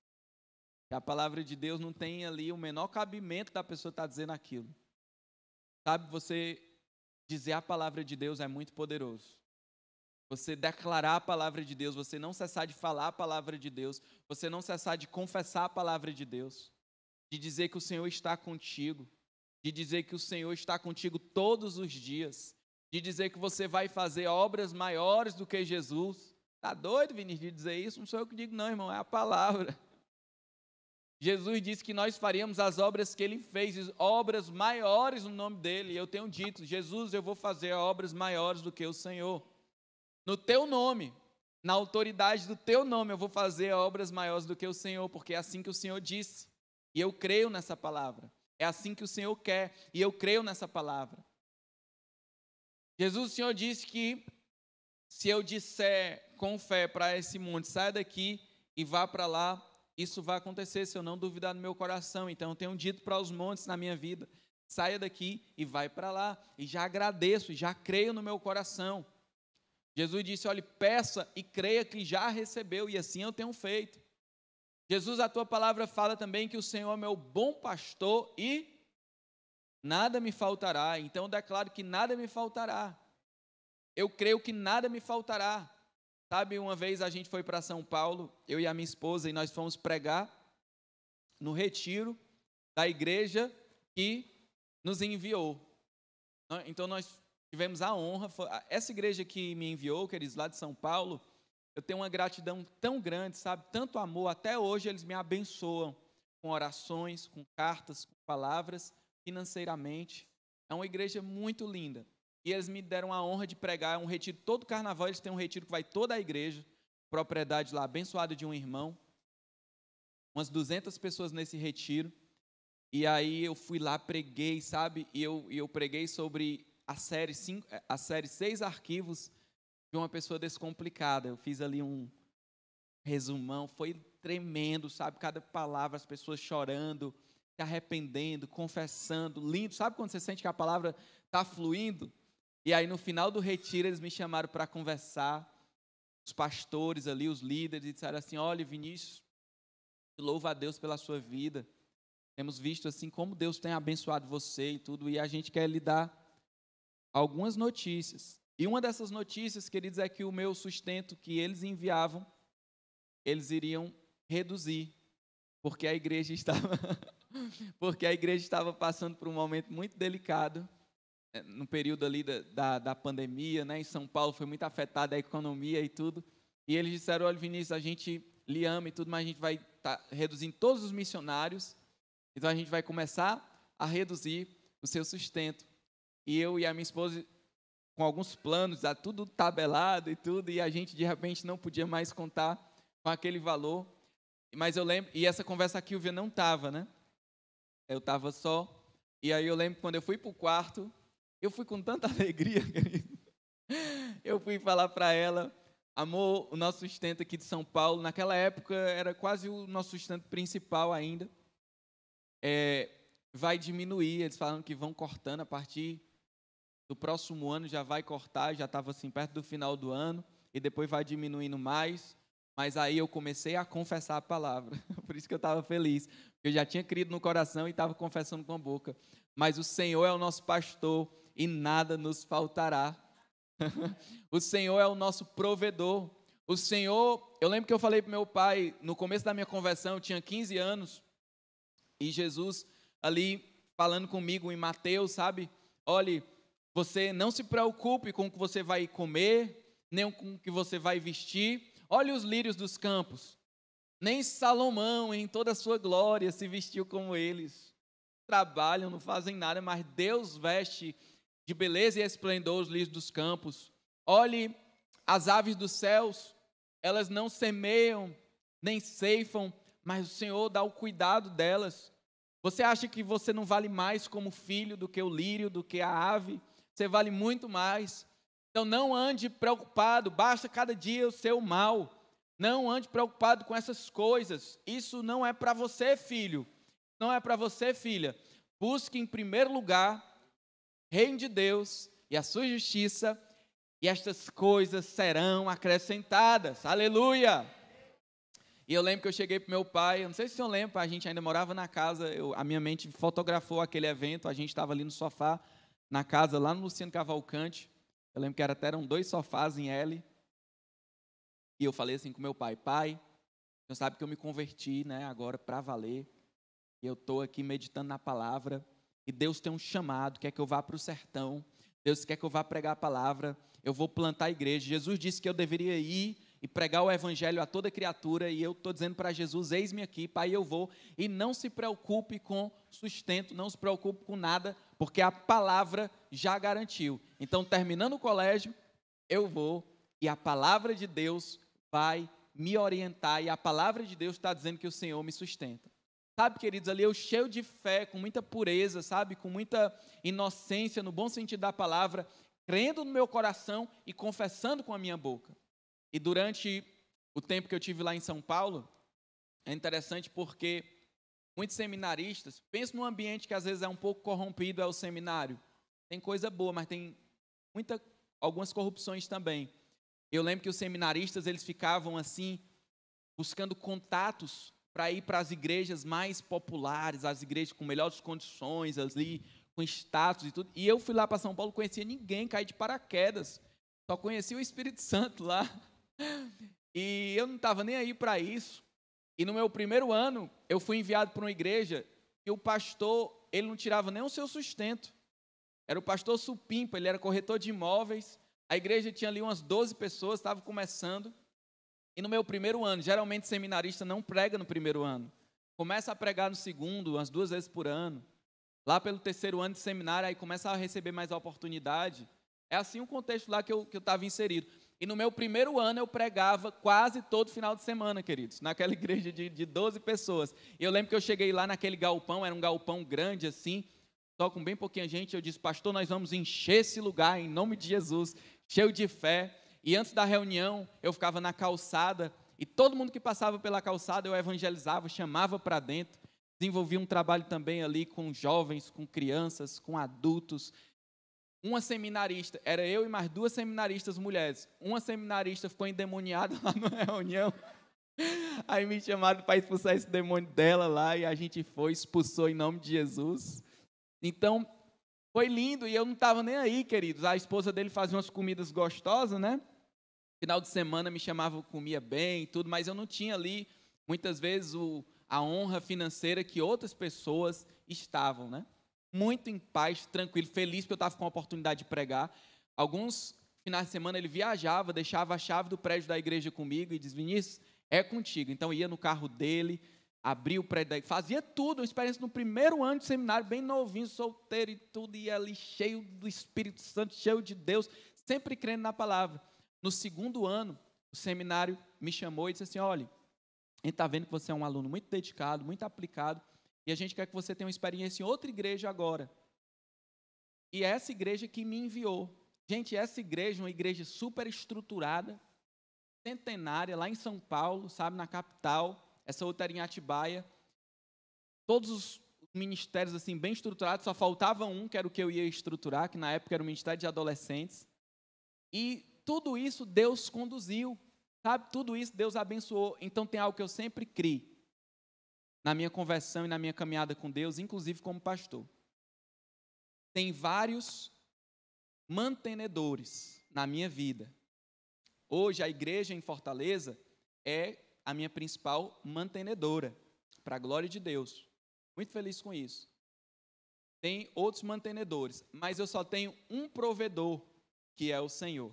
Que a palavra de Deus não tem ali o menor cabimento da pessoa estar dizendo aquilo. Sabe, você dizer a palavra de Deus é muito poderoso. Você declarar a palavra de Deus, você não cessar de falar a palavra de Deus, você não cessar de confessar a palavra de Deus, de dizer que o Senhor está contigo, de dizer que o Senhor está contigo todos os dias, de dizer que você vai fazer obras maiores do que Jesus. Está doido, Vinícius, de dizer isso? Não sou eu que digo não, irmão, é a palavra. Jesus disse que nós faríamos as obras que Ele fez, obras maiores no nome dEle. E eu tenho dito, Jesus, eu vou fazer obras maiores do que o Senhor. No Teu nome, na autoridade do Teu nome, eu vou fazer obras maiores do que o Senhor, porque é assim que o Senhor disse. E eu creio nessa palavra. É assim que o Senhor quer, e eu creio nessa palavra. Jesus, o Senhor disse que se eu disser com fé para esse monte, saia daqui e vá para lá, isso vai acontecer se eu não duvidar no meu coração. Então eu tenho dito para os montes na minha vida, saia daqui e vai para lá. E já agradeço, e já creio no meu coração. Jesus disse, olhe, peça e creia que já recebeu, e assim eu tenho feito. Jesus, a tua palavra fala também que o Senhor é meu bom pastor e nada me faltará. Então eu declaro que nada me faltará. Eu creio que nada me faltará. Sabe, uma vez a gente foi para São Paulo, eu e a minha esposa, e nós fomos pregar no retiro da igreja que nos enviou. Então nós tivemos a honra, essa igreja que me enviou, queridos, lá de São Paulo, eu tenho uma gratidão tão grande, sabe, tanto amor, até hoje eles me abençoam com orações, com cartas, com palavras, financeiramente. É uma igreja muito linda. E eles me deram a honra de pregar um retiro, todo carnaval eles têm um retiro que vai toda a igreja, propriedade lá, abençoada de um irmão, umas 200 pessoas nesse retiro. E aí eu fui lá, preguei, sabe, e eu preguei sobre a série 6 arquivos de uma pessoa descomplicada. Eu fiz ali um resumão, foi tremendo, sabe, cada palavra, as pessoas chorando, se arrependendo, confessando, lindo, sabe quando você sente que a palavra está fluindo? E aí no final do retiro eles me chamaram para conversar, os pastores ali, os líderes, e disseram assim: olha, Vinícius, louva a Deus pela sua vida, temos visto assim como Deus tem abençoado você e tudo, e a gente quer lhe dar algumas notícias. E uma dessas notícias, queridos, é que o meu sustento que eles enviavam, eles iriam reduzir, porque a igreja estava passando por um momento muito delicado, no período ali da pandemia, né? Em São Paulo foi muito afetada a economia e tudo, e eles disseram: olha, Vinícius, a gente lhe ama e tudo, mas a gente vai estar reduzindo todos os missionários, então a gente vai começar a reduzir o seu sustento. E eu e a minha esposa, com alguns planos, já tudo tabelado e tudo, e a gente de repente não podia mais contar com aquele valor. Mas eu lembro, e essa conversa aqui o Via não estava, né? Eu estava só, e aí eu lembro que quando eu fui para o quarto, eu fui com tanta alegria, querido. Eu fui falar para ela: amor, o nosso sustento aqui de São Paulo, naquela época era quase o nosso sustento principal ainda, vai diminuir. Eles falaram que vão cortando a partir do próximo ano, já vai cortar, já estava assim perto do final do ano, e depois vai diminuindo mais. Mas aí eu comecei a confessar a palavra, por isso que eu estava feliz, eu já tinha crido no coração e estava confessando com a boca. Mas o Senhor é o nosso pastor e nada nos faltará. O Senhor é o nosso provedor. O Senhor, eu lembro que eu falei para meu pai, no começo da minha conversão, eu tinha 15 anos, e Jesus ali falando comigo em Mateus, sabe? Olhe, você não se preocupe com o que você vai comer, nem com o que você vai vestir. Olhe os lírios dos campos. Nem Salomão, em toda a sua glória, se vestiu como eles. Trabalham, não fazem nada, mas Deus veste de beleza e esplendor os lírios dos campos. Olhe as aves dos céus, elas não semeiam, nem ceifam, mas o Senhor dá o cuidado delas. Você acha que você não vale mais como filho do que o lírio, do que a ave? Você vale muito mais. Então não ande preocupado, basta cada dia o seu mal. Não ande preocupado com essas coisas. Isso não é para você, filho. Não é para você, filha. Busque em primeiro lugar o reino de Deus e a sua justiça, e estas coisas serão acrescentadas. Aleluia! E eu lembro que eu cheguei para meu pai, eu não sei se o senhor lembra, a gente ainda morava na casa, a minha mente fotografou aquele evento, a gente estava ali no sofá, na casa, lá no Luciano Cavalcante. Eu lembro que eram 2 sofás em L. E eu falei assim com meu pai: pai, você sabe que eu me converti, né, agora para valer. E eu estou aqui meditando na palavra. E Deus tem um chamado, quer que eu vá para o sertão. Deus quer que eu vá pregar a palavra. Eu vou plantar a igreja. Jesus disse que eu deveria ir e pregar o evangelho a toda criatura. E eu estou dizendo para Jesus: eis-me aqui, pai, eu vou. E não se preocupe com sustento, não se preocupe com nada, porque a palavra já garantiu. Então, terminando o colégio, eu vou, e a palavra de Deus vai me orientar, e a palavra de Deus está dizendo que o Senhor me sustenta. Sabe, queridos, ali eu cheio de fé, com muita pureza, sabe, com muita inocência, no bom sentido da palavra, crendo no meu coração e confessando com a minha boca. E durante o tempo que eu tive lá em São Paulo, é interessante porque muitos seminaristas, pensam num ambiente que às vezes é um pouco corrompido, é o seminário. Tem coisa boa, mas tem algumas corrupções também. Eu lembro que os seminaristas, eles ficavam assim, buscando contatos para ir para as igrejas mais populares, as igrejas com melhores condições ali, com status e tudo. E eu fui lá para São Paulo, não conhecia ninguém, caí de paraquedas. Só conhecia o Espírito Santo lá. E eu não estava nem aí para isso. E no meu primeiro ano, eu fui enviado para uma igreja e o pastor, ele não tirava nem o seu sustento. Era o pastor Supimpa, ele era corretor de imóveis. A igreja tinha ali umas 12 pessoas, estava começando. E no meu primeiro ano, geralmente seminarista não prega no primeiro ano. Começa a pregar no segundo, umas 2 vezes por ano. Lá pelo terceiro ano de seminário, aí começa a receber mais oportunidade. É assim o contexto lá que eu estava inserido. E no meu primeiro ano eu pregava quase todo final de semana, queridos, naquela igreja de 12 pessoas. E eu lembro que eu cheguei lá naquele galpão, era um galpão grande assim, só com bem pouquinha gente. Eu disse, pastor, nós vamos encher esse lugar em nome de Jesus, cheio de fé. E antes da reunião, eu ficava na calçada, e todo mundo que passava pela calçada eu evangelizava, chamava para dentro. Desenvolvi um trabalho também ali com jovens, com crianças, com adultos. Uma seminarista, era eu e mais 2 seminaristas mulheres. Uma seminarista ficou endemoniada lá na reunião. Aí me chamaram para expulsar esse demônio dela lá, e a gente foi, expulsou em nome de Jesus. Então, foi lindo, e eu não estava nem aí, queridos. A esposa dele fazia umas comidas gostosas, né? Final de semana me chamava, comia bem e tudo, mas eu não tinha ali, muitas vezes, a honra financeira que outras pessoas estavam, né? Muito em paz, tranquilo, feliz, porque eu estava com a oportunidade de pregar. Alguns finais de semana ele viajava, deixava a chave do prédio da igreja comigo e dizia, Vinícius, é contigo. Então ia no carro dele, abria o prédio da igreja, fazia tudo, uma experiência no primeiro ano de seminário, bem novinho, solteiro e tudo, ia ali cheio do Espírito Santo, cheio de Deus, sempre crendo na palavra. No segundo ano, o seminário me chamou e disse assim, olha, a gente está vendo que você é um aluno muito dedicado, muito aplicado, e a gente quer que você tenha uma experiência em outra igreja agora. E é essa igreja que me enviou. Gente, essa igreja é uma igreja super estruturada, centenária, lá em São Paulo, sabe, na capital, essa outra era em Atibaia. Todos os ministérios assim bem estruturados, só faltava um, que era o que eu ia estruturar, que na época era o Ministério de Adolescentes. E tudo isso Deus conduziu, sabe? Tudo isso Deus abençoou. Então tem algo que eu sempre criei na minha conversão e na minha caminhada com Deus, inclusive como pastor. Tem vários mantenedores na minha vida. Hoje a igreja em Fortaleza é a minha principal mantenedora, para a glória de Deus. Muito feliz com isso. Tem outros mantenedores, mas eu só tenho um provedor, que é o Senhor.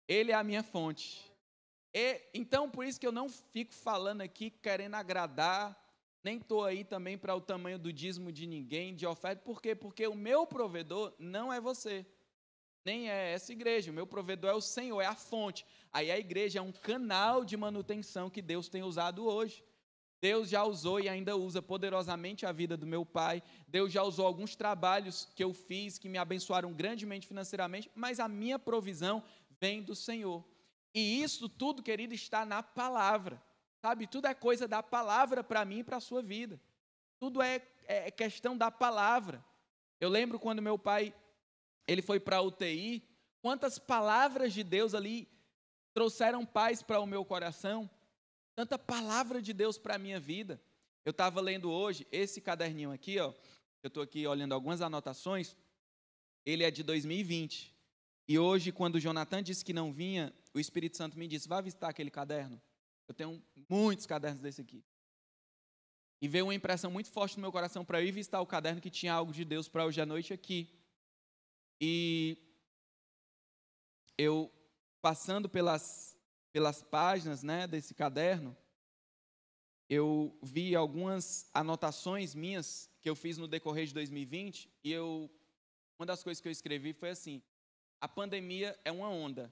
Ele é a minha fonte. Então, por isso que eu não fico falando aqui querendo agradar, nem estou aí também para o tamanho do dízimo de ninguém, de oferta. Por quê? Porque o meu provedor não é você, nem é essa igreja. O meu provedor é o Senhor, é a fonte. Aí a igreja é um canal de manutenção que Deus tem usado hoje. Deus já usou e ainda usa poderosamente a vida do meu pai. Deus já usou alguns trabalhos que eu fiz, que me abençoaram grandemente financeiramente, mas a minha provisão vem do Senhor. E isso tudo, querido, está na palavra, sabe? Tudo é coisa da palavra para mim e para a sua vida. Tudo é questão da palavra. Eu lembro quando meu pai, ele foi para a UTI, quantas palavras de Deus ali trouxeram paz para o meu coração, tanta palavra de Deus para a minha vida. Eu estava lendo hoje, esse caderninho aqui, ó, eu estou aqui olhando algumas anotações, ele é de 2020. E hoje, quando o Jonathan disse que não vinha, o Espírito Santo me disse, vai visitar aquele caderno. Eu tenho muitos cadernos desse aqui. E veio uma impressão muito forte no meu coração para eu ir visitar o caderno que tinha algo de Deus para hoje à noite aqui. E eu, passando pelas páginas, né, desse caderno, eu vi algumas anotações minhas que eu fiz no decorrer de 2020, e uma das coisas que eu escrevi foi assim, a pandemia é uma onda,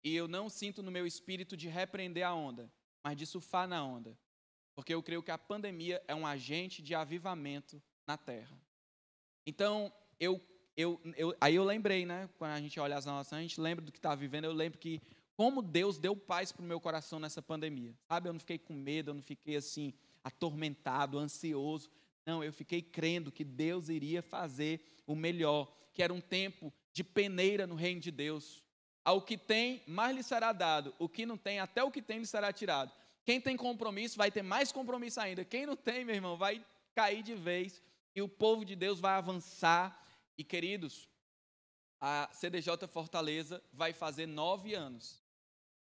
e eu não sinto no meu espírito de repreender a onda, mas de surfar na onda, porque eu creio que a pandemia é um agente de avivamento na Terra. Então, aí eu lembrei, né, quando a gente olha as anotações, a gente lembra do que estava vivendo, eu lembro que como Deus deu paz para o meu coração nessa pandemia, sabe? Eu não fiquei com medo, eu não fiquei assim, atormentado, ansioso, não, eu fiquei crendo que Deus iria fazer o melhor, que era um tempo de peneira no reino de Deus. Ao que tem, mais lhe será dado, o que não tem, até o que tem lhe será tirado. Quem tem compromisso vai ter mais compromisso ainda. Quem não tem, meu irmão, vai cair de vez e o povo de Deus vai avançar. E, queridos, a CDJ Fortaleza vai fazer 9 anos.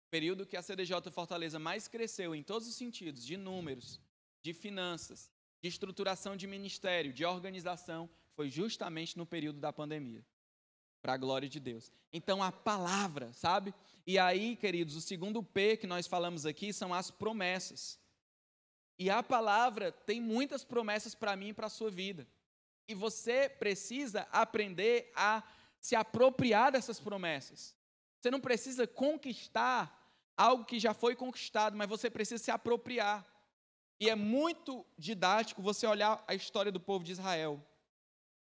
O período que a CDJ Fortaleza mais cresceu em todos os sentidos, de números, de finanças, de estruturação de ministério, de organização, foi justamente no período da pandemia. Para a glória de Deus. Então, a palavra, sabe? E aí, queridos, o segundo P que nós falamos aqui são as promessas. E a palavra tem muitas promessas para mim e para a sua vida. E você precisa aprender a se apropriar dessas promessas. Você não precisa conquistar algo que já foi conquistado, mas você precisa se apropriar. E é muito didático você olhar a história do povo de Israel.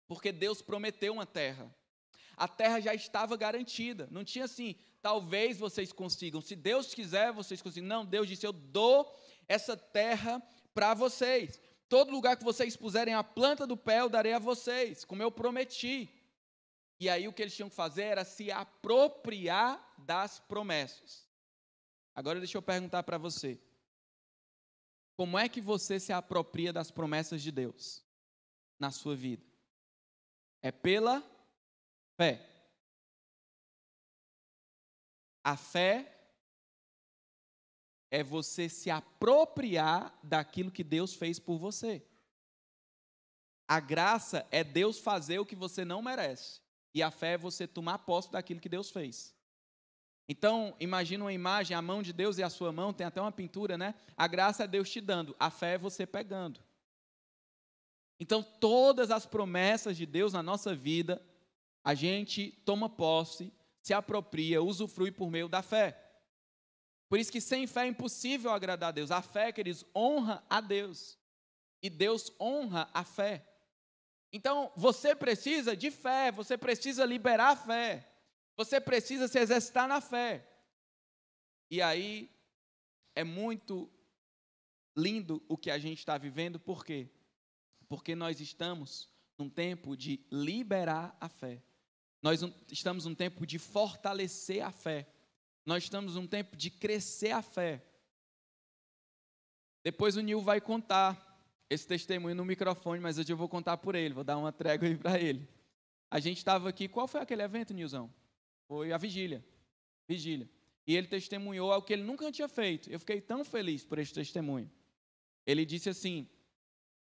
Porque Deus prometeu uma terra. A terra já estava garantida. Não tinha assim, talvez vocês consigam. Se Deus quiser, vocês consigam. Não, Deus disse, eu dou essa terra para vocês. Todo lugar que vocês puserem a planta do pé, eu darei a vocês, como eu prometi. E aí o que eles tinham que fazer era se apropriar das promessas. Agora deixa eu perguntar para você. Como é que você se apropria das promessas de Deus na sua vida? É pela fé. A fé é você se apropriar daquilo que Deus fez por você. A graça é Deus fazer o que você não merece. E a fé é você tomar posse daquilo que Deus fez. Então, imagina uma imagem, a mão de Deus e a sua mão, tem até uma pintura, né? A graça é Deus te dando, a fé é você pegando. Então, todas as promessas de Deus na nossa vida, a gente toma posse, se apropria, usufrui por meio da fé. Por isso que sem fé é impossível agradar a Deus. A fé, queridos, honra a Deus. E Deus honra a fé. Então, você precisa de fé, você precisa liberar a fé. Você precisa se exercitar na fé. E aí, é muito lindo o que a gente está vivendo, por quê? Porque nós estamos num tempo de liberar a fé. Nós estamos num tempo de fortalecer a fé. Nós estamos num tempo de crescer a fé. Depois o Nil vai contar esse testemunho no microfone, mas hoje eu vou contar por ele, vou dar uma trégua aí para ele. A gente estava aqui, qual foi aquele evento, Nilzão? Foi a vigília. E ele testemunhou algo que ele nunca tinha feito. Eu fiquei tão feliz por esse testemunho. Ele disse assim,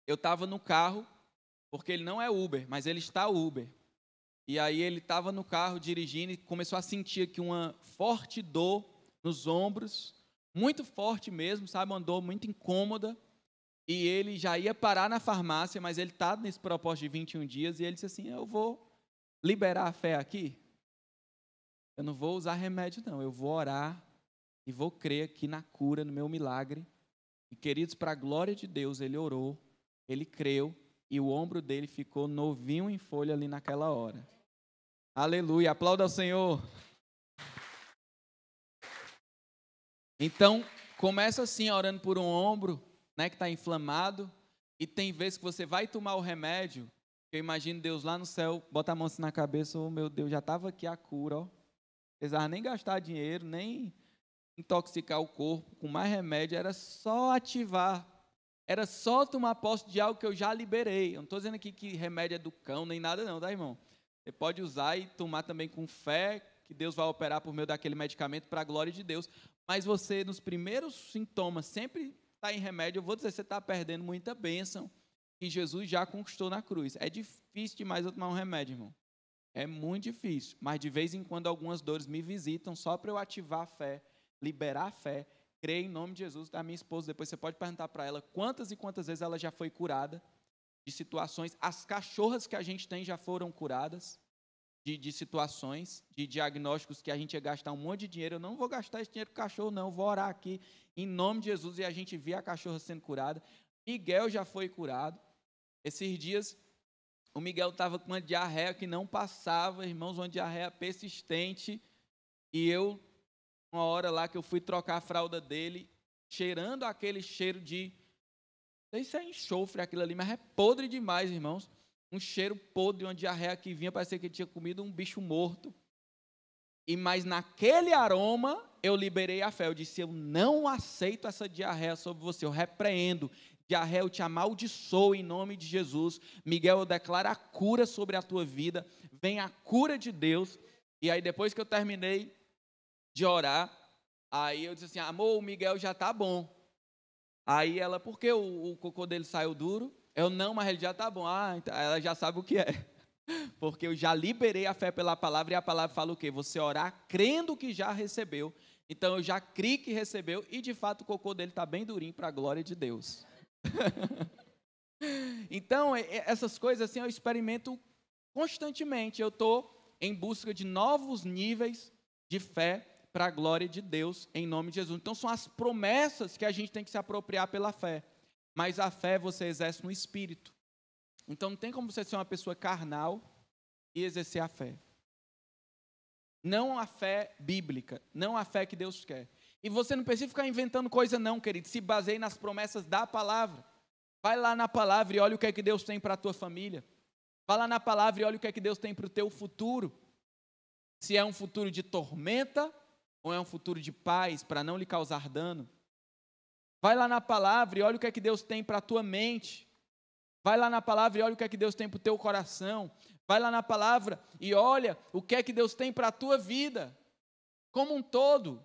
eu estava no carro, porque ele não é Uber, mas ele está Uber. E aí ele estava no carro dirigindo e começou a sentir aqui uma forte dor nos ombros, muito forte mesmo, sabe, uma dor muito incômoda. E ele já ia parar na farmácia, mas ele está nesse propósito de 21 dias, e ele disse assim, eu vou liberar a fé aqui. Eu não vou usar remédio não, eu vou orar e vou crer aqui na cura, no meu milagre. E queridos, para a glória de Deus, ele orou, ele creu, e o ombro dele ficou novinho em folha ali naquela hora. Aleluia, aplauda ao Senhor. Então, começa assim, orando por um ombro, né, que está inflamado, e tem vezes que você vai tomar o remédio, eu imagino Deus lá no céu, bota a mão assim na cabeça, oh meu Deus, já estava aqui a cura, ó. Não precisava nem gastar dinheiro, nem intoxicar o corpo com mais remédio, era só ativar, era só tomar posse de algo que eu já liberei. Eu não estou dizendo aqui que remédio é do cão, nem nada não, tá, irmão? Você pode usar e tomar também com fé, que Deus vai operar por meio daquele medicamento para a glória de Deus. Mas você, nos primeiros sintomas, sempre está em remédio, eu vou dizer, você está perdendo muita bênção que Jesus já conquistou na cruz. É difícil demais eu tomar um remédio, irmão. É muito difícil, mas de vez em quando algumas dores me visitam só para eu ativar a fé, liberar a fé, crer em nome de Jesus. A minha esposa, depois você pode perguntar para ela quantas e quantas vezes ela já foi curada de situações. As cachorras que a gente tem já foram curadas de situações, de diagnósticos que a gente ia gastar um monte de dinheiro. Eu não vou gastar esse dinheiro com cachorro, não. Eu vou orar aqui em nome de Jesus e a gente via a cachorra sendo curada. Miguel já foi curado. Esses dias, o Miguel estava com uma diarreia que não passava, irmãos, uma diarreia persistente. E eu, uma hora lá que eu fui trocar a fralda dele, cheirando aquele cheiro de... Não sei se é enxofre aquilo ali, mas é podre demais, irmãos. Um cheiro podre, uma diarreia que vinha, parecia que ele tinha comido um bicho morto. Mas naquele aroma eu liberei a fé. Eu disse: eu não aceito essa diarreia sobre você, eu repreendo. Diarreia, eu te amaldiçoo em nome de Jesus. Miguel, eu declaro a cura sobre a tua vida. Vem a cura de Deus. E aí depois que eu terminei de orar, aí eu disse assim: amor, o Miguel já está bom. Aí ela: por que o cocô dele saiu duro? Eu: não, mas ele já está bom. Ah, então ela já sabe o que é. Porque eu já liberei a fé pela palavra, e a palavra fala o quê? Você orar crendo que já recebeu. Então eu já criei que recebeu, e de fato o cocô dele está bem durinho para a glória de Deus. Então, essas coisas assim eu experimento constantemente. Eu estou em busca de novos níveis de fé para a glória de Deus, em nome de Jesus. Então são as promessas que a gente tem que se apropriar pela fé. Mas a fé você exerce no Espírito. Então não tem como você ser uma pessoa carnal e exercer a fé. Não a fé bíblica, não a fé que Deus quer. E você não precisa ficar inventando coisa não, querido. Se baseie nas promessas da palavra. Vai lá na palavra e olha o que é que Deus tem para a tua família. Vai lá na palavra e olha o que é que Deus tem para o teu futuro. Se é um futuro de tormenta ou é um futuro de paz para não lhe causar dano. Vai lá na palavra e olha o que é que Deus tem para a tua mente. Vai lá na palavra e olha o que é que Deus tem para o teu coração. Vai lá na palavra e olha o que é que Deus tem para a tua vida, como um todo.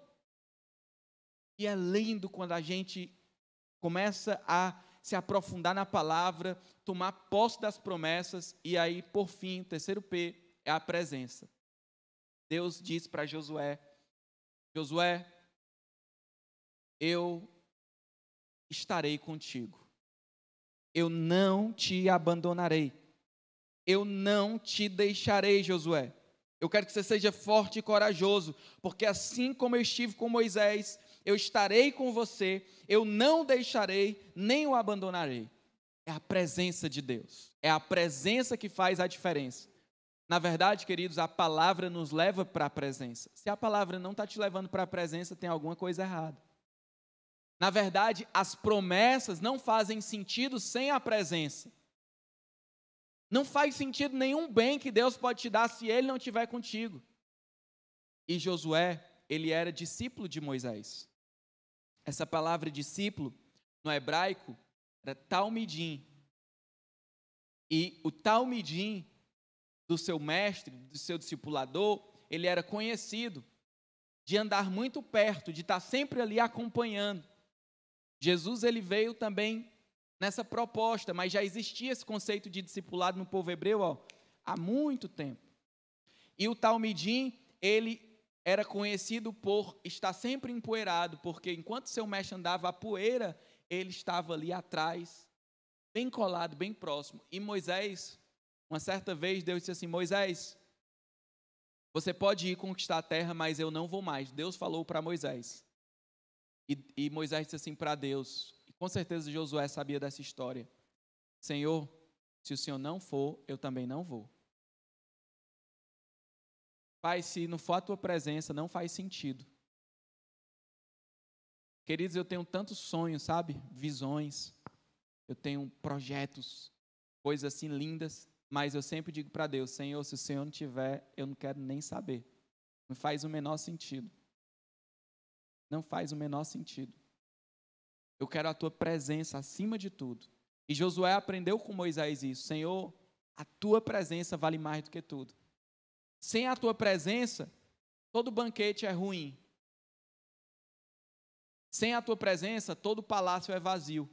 E é lindo quando a gente começa a se aprofundar na palavra, tomar posse das promessas, e aí, por fim, o terceiro P é a presença. Deus diz para Josué: Josué, eu estarei contigo. Eu não te abandonarei. Eu não te deixarei, Josué. Eu quero que você seja forte e corajoso, porque assim como eu estive com Moisés, eu estarei com você, eu não deixarei, nem o abandonarei. É a presença de Deus. É a presença que faz a diferença. Na verdade, queridos, a palavra nos leva para a presença. Se a palavra não está te levando para a presença, tem alguma coisa errada. Na verdade, as promessas não fazem sentido sem a presença. Não faz sentido nenhum bem que Deus pode te dar se Ele não estiver contigo. E Josué, ele era discípulo de Moisés. Essa palavra discípulo, no hebraico, era talmidim. E o talmidim do seu mestre, do seu discipulador, ele era conhecido de andar muito perto, de estar sempre ali acompanhando. Jesus, ele veio também nessa proposta, mas já existia esse conceito de discipulado no povo hebreu há muito tempo. E o talmidim, ele era conhecido por estar sempre empoeirado, porque enquanto seu mestre andava a poeira, ele estava ali atrás, bem colado, bem próximo. E Moisés, uma certa vez, Deus disse assim: Moisés, você pode ir conquistar a terra, mas eu não vou mais. Deus falou para Moisés. E Moisés disse assim para Deus, e com certeza Josué sabia dessa história: Senhor, se o Senhor não for, eu também não vou. Pai, se não for a tua presença, não faz sentido. Queridos, eu tenho tantos sonhos, sabe? Visões, eu tenho projetos, coisas assim lindas, mas eu sempre digo para Deus: Senhor, se o Senhor não tiver, eu não quero nem saber. Não faz o menor sentido. Não faz o menor sentido. Eu quero a tua presença acima de tudo. E Josué aprendeu com Moisés isso: Senhor, a tua presença vale mais do que tudo. Sem a tua presença, todo banquete é ruim. Sem a tua presença, todo palácio é vazio.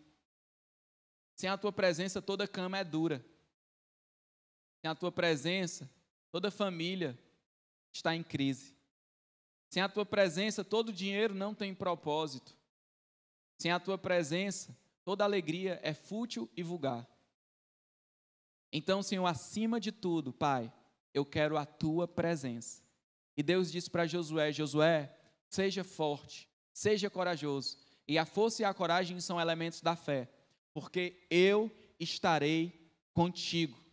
Sem a tua presença, toda cama é dura. Sem a tua presença, toda família está em crise. Sem a tua presença, todo dinheiro não tem propósito. Sem a tua presença, toda alegria é fútil e vulgar. Então, Senhor, acima de tudo, Pai, eu quero a tua presença. E Deus disse para Josué: Josué, seja forte, seja corajoso. E a força e a coragem são elementos da fé, porque eu estarei contigo.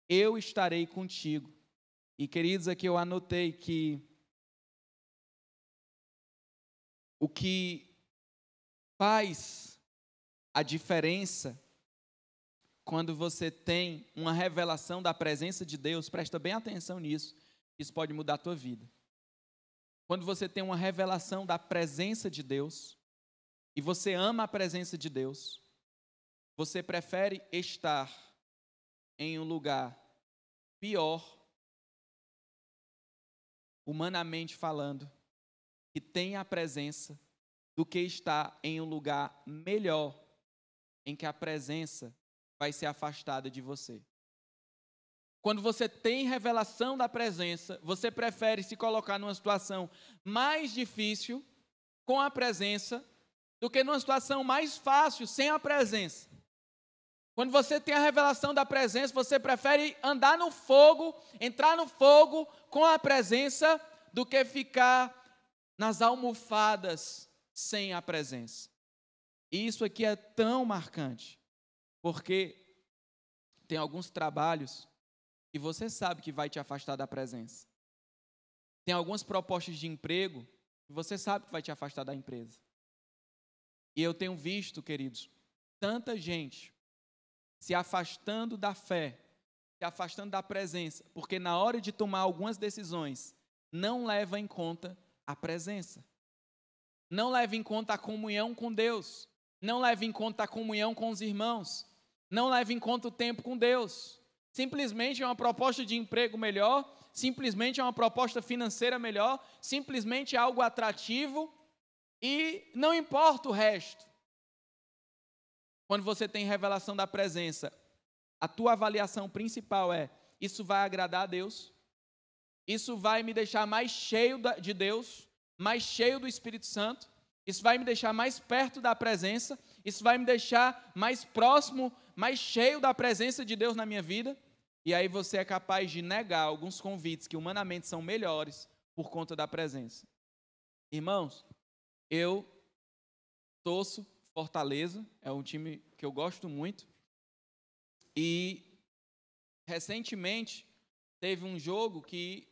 Eu estarei contigo. E, queridos, aqui eu anotei que o que faz a diferença quando você tem uma revelação da presença de Deus, presta bem atenção nisso, isso pode mudar a tua vida. quando você tem uma revelação da presença de Deus, e você ama a presença de Deus, você prefere estar em um lugar pior, humanamente falando, que tem a presença, do que estar em um lugar melhor, em que a presença vai ser afastada de você. Quando você tem revelação da presença, você prefere se colocar numa situação mais difícil com a presença do que numa situação mais fácil sem a presença. Quando você tem a revelação da presença, você prefere andar no fogo, entrar no fogo com a presença, do que ficar nas almofadas sem a presença. E isso aqui é tão marcante, porque tem alguns trabalhos que você sabe que vai te afastar da presença. Tem algumas propostas de emprego que você sabe que vai te afastar da empresa. E eu tenho visto, queridos, tanta gente se afastando da fé, se afastando da presença, porque na hora de tomar algumas decisões, não leva em conta a presença. Não leva em conta a comunhão com Deus. Não leva em conta a comunhão com os irmãos. Não leva em conta o tempo com Deus. Simplesmente é uma proposta de emprego melhor, simplesmente é uma proposta financeira melhor, simplesmente é algo atrativo e não importa o resto. Quando você tem revelação da presença, a tua avaliação principal é: isso vai agradar a Deus? Isso vai me deixar mais cheio de Deus, mais cheio do Espírito Santo? Isso vai me deixar mais perto da presença? Isso vai me deixar mais próximo, mais cheio da presença de Deus na minha vida? E aí você é capaz de negar alguns convites que humanamente são melhores por conta da presença. Irmãos, eu torço Fortaleza, é um time que eu gosto muito, e recentemente teve um jogo que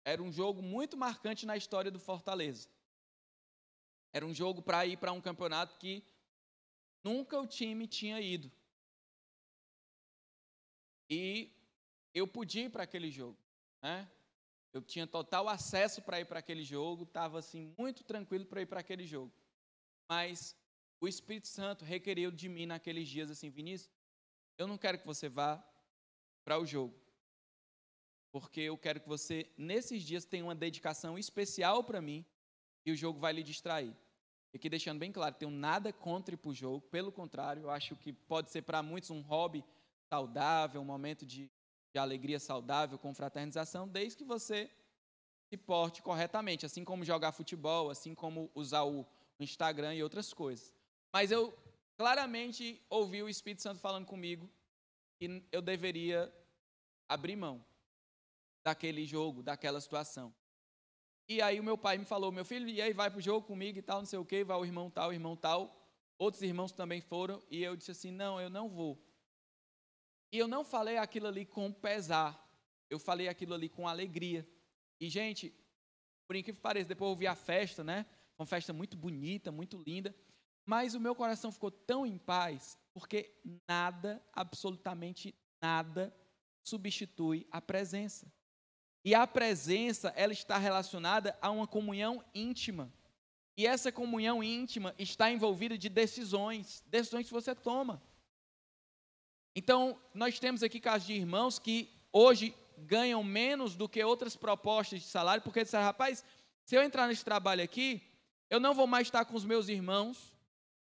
era um jogo muito marcante na história do Fortaleza. Era um jogo para ir para um campeonato que nunca o time tinha ido. E eu pude ir para aquele jogo, né? Eu tinha total acesso para ir para aquele jogo, estava assim muito tranquilo para ir para aquele jogo. Mas o Espírito Santo requeriu de mim naqueles dias assim: Vinícius, eu não quero que você vá para o jogo, porque eu quero que você, nesses dias, tenha uma dedicação especial para mim, e o jogo vai lhe distrair. E aqui deixando bem claro, tenho nada contra ir para o jogo, pelo contrário, eu acho que pode ser para muitos um hobby saudável, um momento de alegria saudável, confraternização, desde que você se porte corretamente, assim como jogar futebol, assim como usar o Instagram e outras coisas. Mas eu claramente ouvi o Espírito Santo falando comigo que eu deveria abrir mão daquele jogo, daquela situação. E aí o meu pai me falou: meu filho, e aí vai pro jogo comigo e tal, não sei o quê, vai o irmão tal. Outros irmãos também foram, e eu disse assim: não, eu não vou. E eu não falei aquilo ali com pesar, eu falei aquilo ali com alegria. E, gente, por incrível que pareça, depois eu vi a festa, né? Uma festa muito bonita, muito linda, mas o meu coração ficou tão em paz, porque nada, absolutamente nada, substitui a presença. E a presença, ela está relacionada a uma comunhão íntima. E essa comunhão íntima está envolvida de decisões que você toma. Então, nós temos aqui casos de irmãos que hoje ganham menos do que outras propostas de salário, porque disseram: rapaz, se eu entrar nesse trabalho aqui, eu não vou mais estar com os meus irmãos,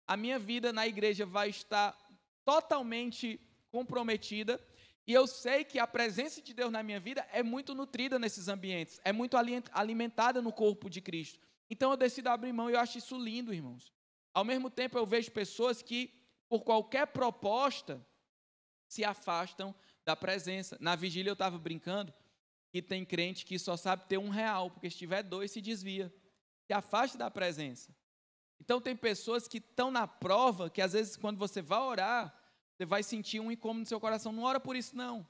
a minha vida na igreja vai estar totalmente comprometida, e eu sei que a presença de Deus na minha vida é muito nutrida nesses ambientes, é muito alimentada no corpo de Cristo. Então eu decido abrir mão, e eu acho isso lindo, irmãos. Ao mesmo tempo eu vejo pessoas que, por qualquer proposta, se afastam da presença. Na vigília eu estava brincando que tem crente que só sabe ter R$1, porque se tiver 2 se desvia, se afasta da presença. Então tem pessoas que estão na prova, que às vezes quando você vai orar, você vai sentir um incômodo no seu coração. Não ora por isso, não.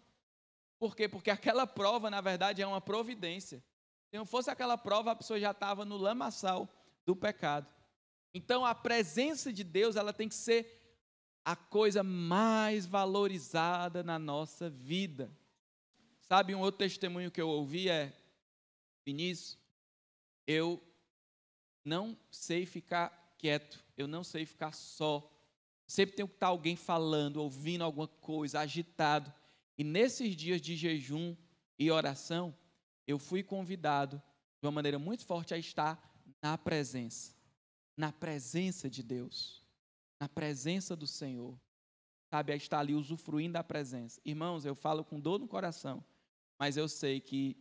Por quê? Porque aquela prova, na verdade, é uma providência. Se não fosse aquela prova, a pessoa já estava no lamaçal do pecado. Então, a presença de Deus, ela tem que ser a coisa mais valorizada na nossa vida. Sabe, um outro testemunho que eu ouvi é: Vinícius, eu não sei ficar quieto, eu não sei ficar só. Sempre tem que estar alguém falando, ouvindo alguma coisa, agitado. E nesses dias de jejum e oração, eu fui convidado de uma maneira muito forte a estar na presença de Deus, na presença do Senhor, sabe, a estar ali usufruindo da presença. Irmãos, eu falo com dor no coração, mas eu sei que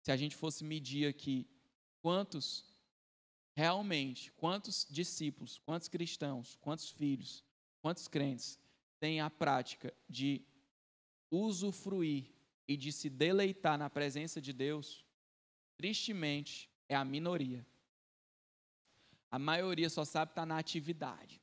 se a gente fosse medir aqui quantos discípulos, quantos cristãos, quantos filhos, quantos crentes têm a prática de usufruir e de se deleitar na presença de Deus, tristemente, é a minoria. A maioria só sabe estar na atividade.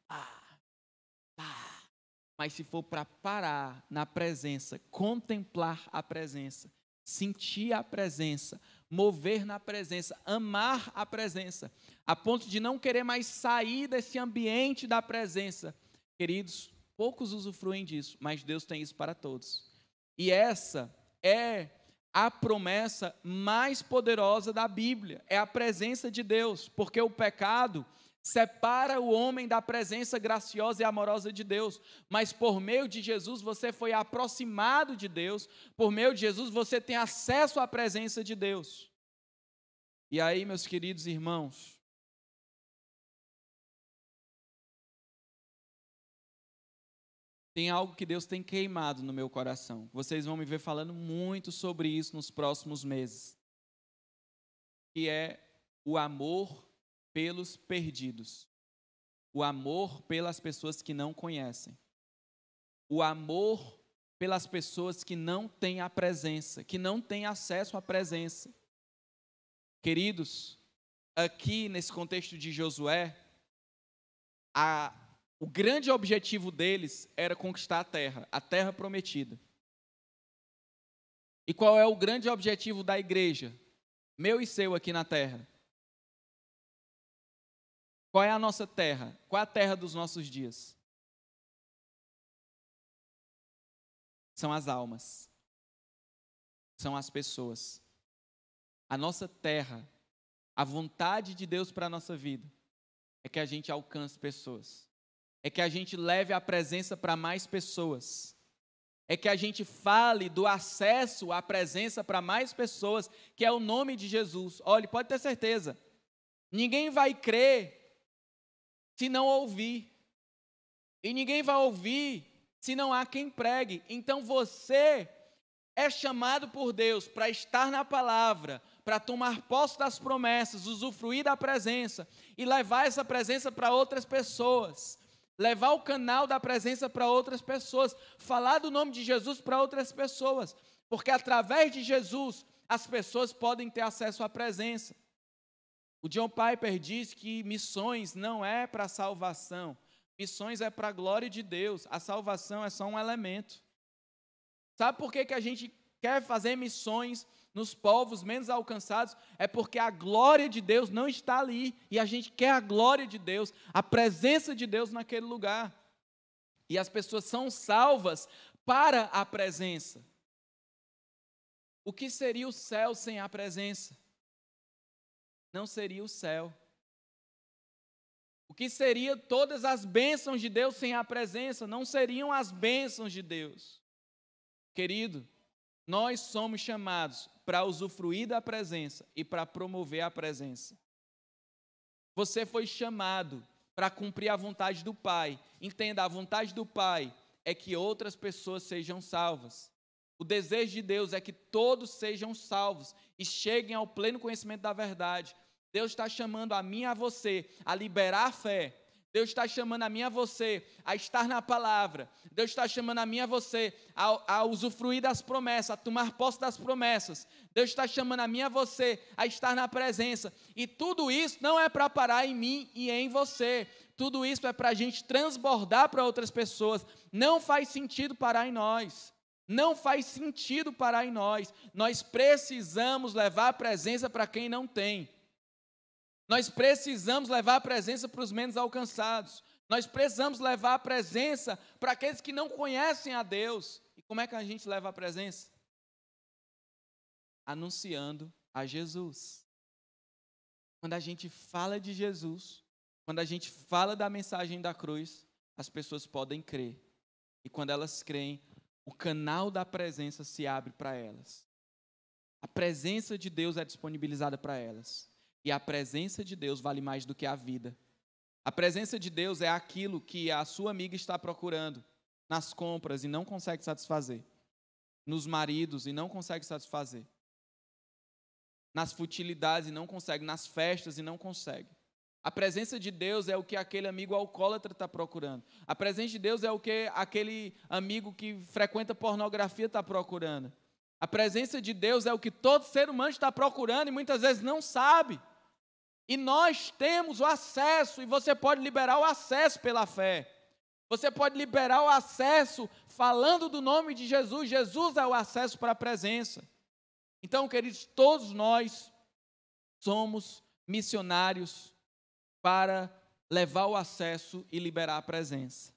Mas se for para parar na presença, contemplar a presença, sentir a presença, mover na presença, amar a presença, a ponto de não querer mais sair desse ambiente da presença, queridos, poucos usufruem disso, mas Deus tem isso para todos. E essa é a promessa mais poderosa da Bíblia, é a presença de Deus, porque o pecado separa o homem da presença graciosa e amorosa de Deus, mas por meio de Jesus você foi aproximado de Deus, por meio de Jesus você tem acesso à presença de Deus. E aí, meus queridos irmãos, tem algo que Deus tem queimado no meu coração. Vocês vão me ver falando muito sobre isso nos próximos meses. Que é o amor pelos perdidos. O amor pelas pessoas que não conhecem. O amor pelas pessoas que não têm a presença, que não têm acesso à presença. Queridos, aqui nesse contexto de Josué, o grande objetivo deles era conquistar a terra prometida. E qual é o grande objetivo da igreja? Meu e seu aqui na terra. Qual é a nossa terra? Qual é a terra dos nossos dias? São as almas. São as pessoas. A nossa terra, a vontade de Deus para a nossa vida, é que a gente alcance pessoas. É que a gente leve a presença para mais pessoas. É que a gente fale do acesso à presença para mais pessoas, que é o nome de Jesus. Olha, pode ter certeza, ninguém vai crer se não ouvir. E ninguém vai ouvir se não há quem pregue. Então você é chamado por Deus para estar na palavra, para tomar posse das promessas, usufruir da presença e levar essa presença para outras pessoas. Levar o canal da presença para outras pessoas, falar do nome de Jesus para outras pessoas, porque através de Jesus as pessoas podem ter acesso à presença. O John Piper diz que missões não é para salvação, missões é para a glória de Deus, a salvação é só um elemento. Sabe por que a gente quer fazer missões nos povos menos alcançados? É porque a glória de Deus não está ali, e a gente quer a glória de Deus, a presença de Deus naquele lugar. E as pessoas são salvas para a presença. O que seria o céu sem a presença? Não seria o céu. O que seria todas as bênçãos de Deus sem a presença? Não seriam as bênçãos de Deus. Querido, nós somos chamados para usufruir da presença e para promover a presença. Você foi chamado para cumprir a vontade do Pai. Entenda, a vontade do Pai é que outras pessoas sejam salvas. O desejo de Deus é que todos sejam salvos e cheguem ao pleno conhecimento da verdade. Deus está chamando a mim e a você a liberar a fé. Deus está chamando a mim e a você a estar na palavra. Deus está chamando a mim e a você a usufruir das promessas, a tomar posse das promessas. Deus está chamando a mim e a você a estar na presença. E tudo isso não é para parar em mim e em você. Tudo isso é para a gente transbordar para outras pessoas. Não faz sentido parar em nós. Não faz sentido parar em nós. Nós precisamos levar a presença para quem não tem. Nós precisamos levar a presença para os menos alcançados. Nós precisamos levar a presença para aqueles que não conhecem a Deus. E como é que a gente leva a presença? Anunciando a Jesus. Quando a gente fala de Jesus, quando a gente fala da mensagem da cruz, as pessoas podem crer. E quando elas creem, o canal da presença se abre para elas. A presença de Deus é disponibilizada para elas. E a presença de Deus vale mais do que a vida. A presença de Deus é aquilo que a sua amiga está procurando nas compras e não consegue satisfazer. Nos maridos e não consegue satisfazer. Nas futilidades e não consegue. Nas festas e não consegue. A presença de Deus é o que aquele amigo alcoólatra está procurando. A presença de Deus é o que aquele amigo que frequenta pornografia está procurando. A presença de Deus é o que todo ser humano está procurando e muitas vezes não sabe. E nós temos o acesso, e você pode liberar o acesso pela fé. Você pode liberar o acesso falando do nome de Jesus. Jesus é o acesso para a presença. Então, queridos, todos nós somos missionários para levar o acesso e liberar a presença.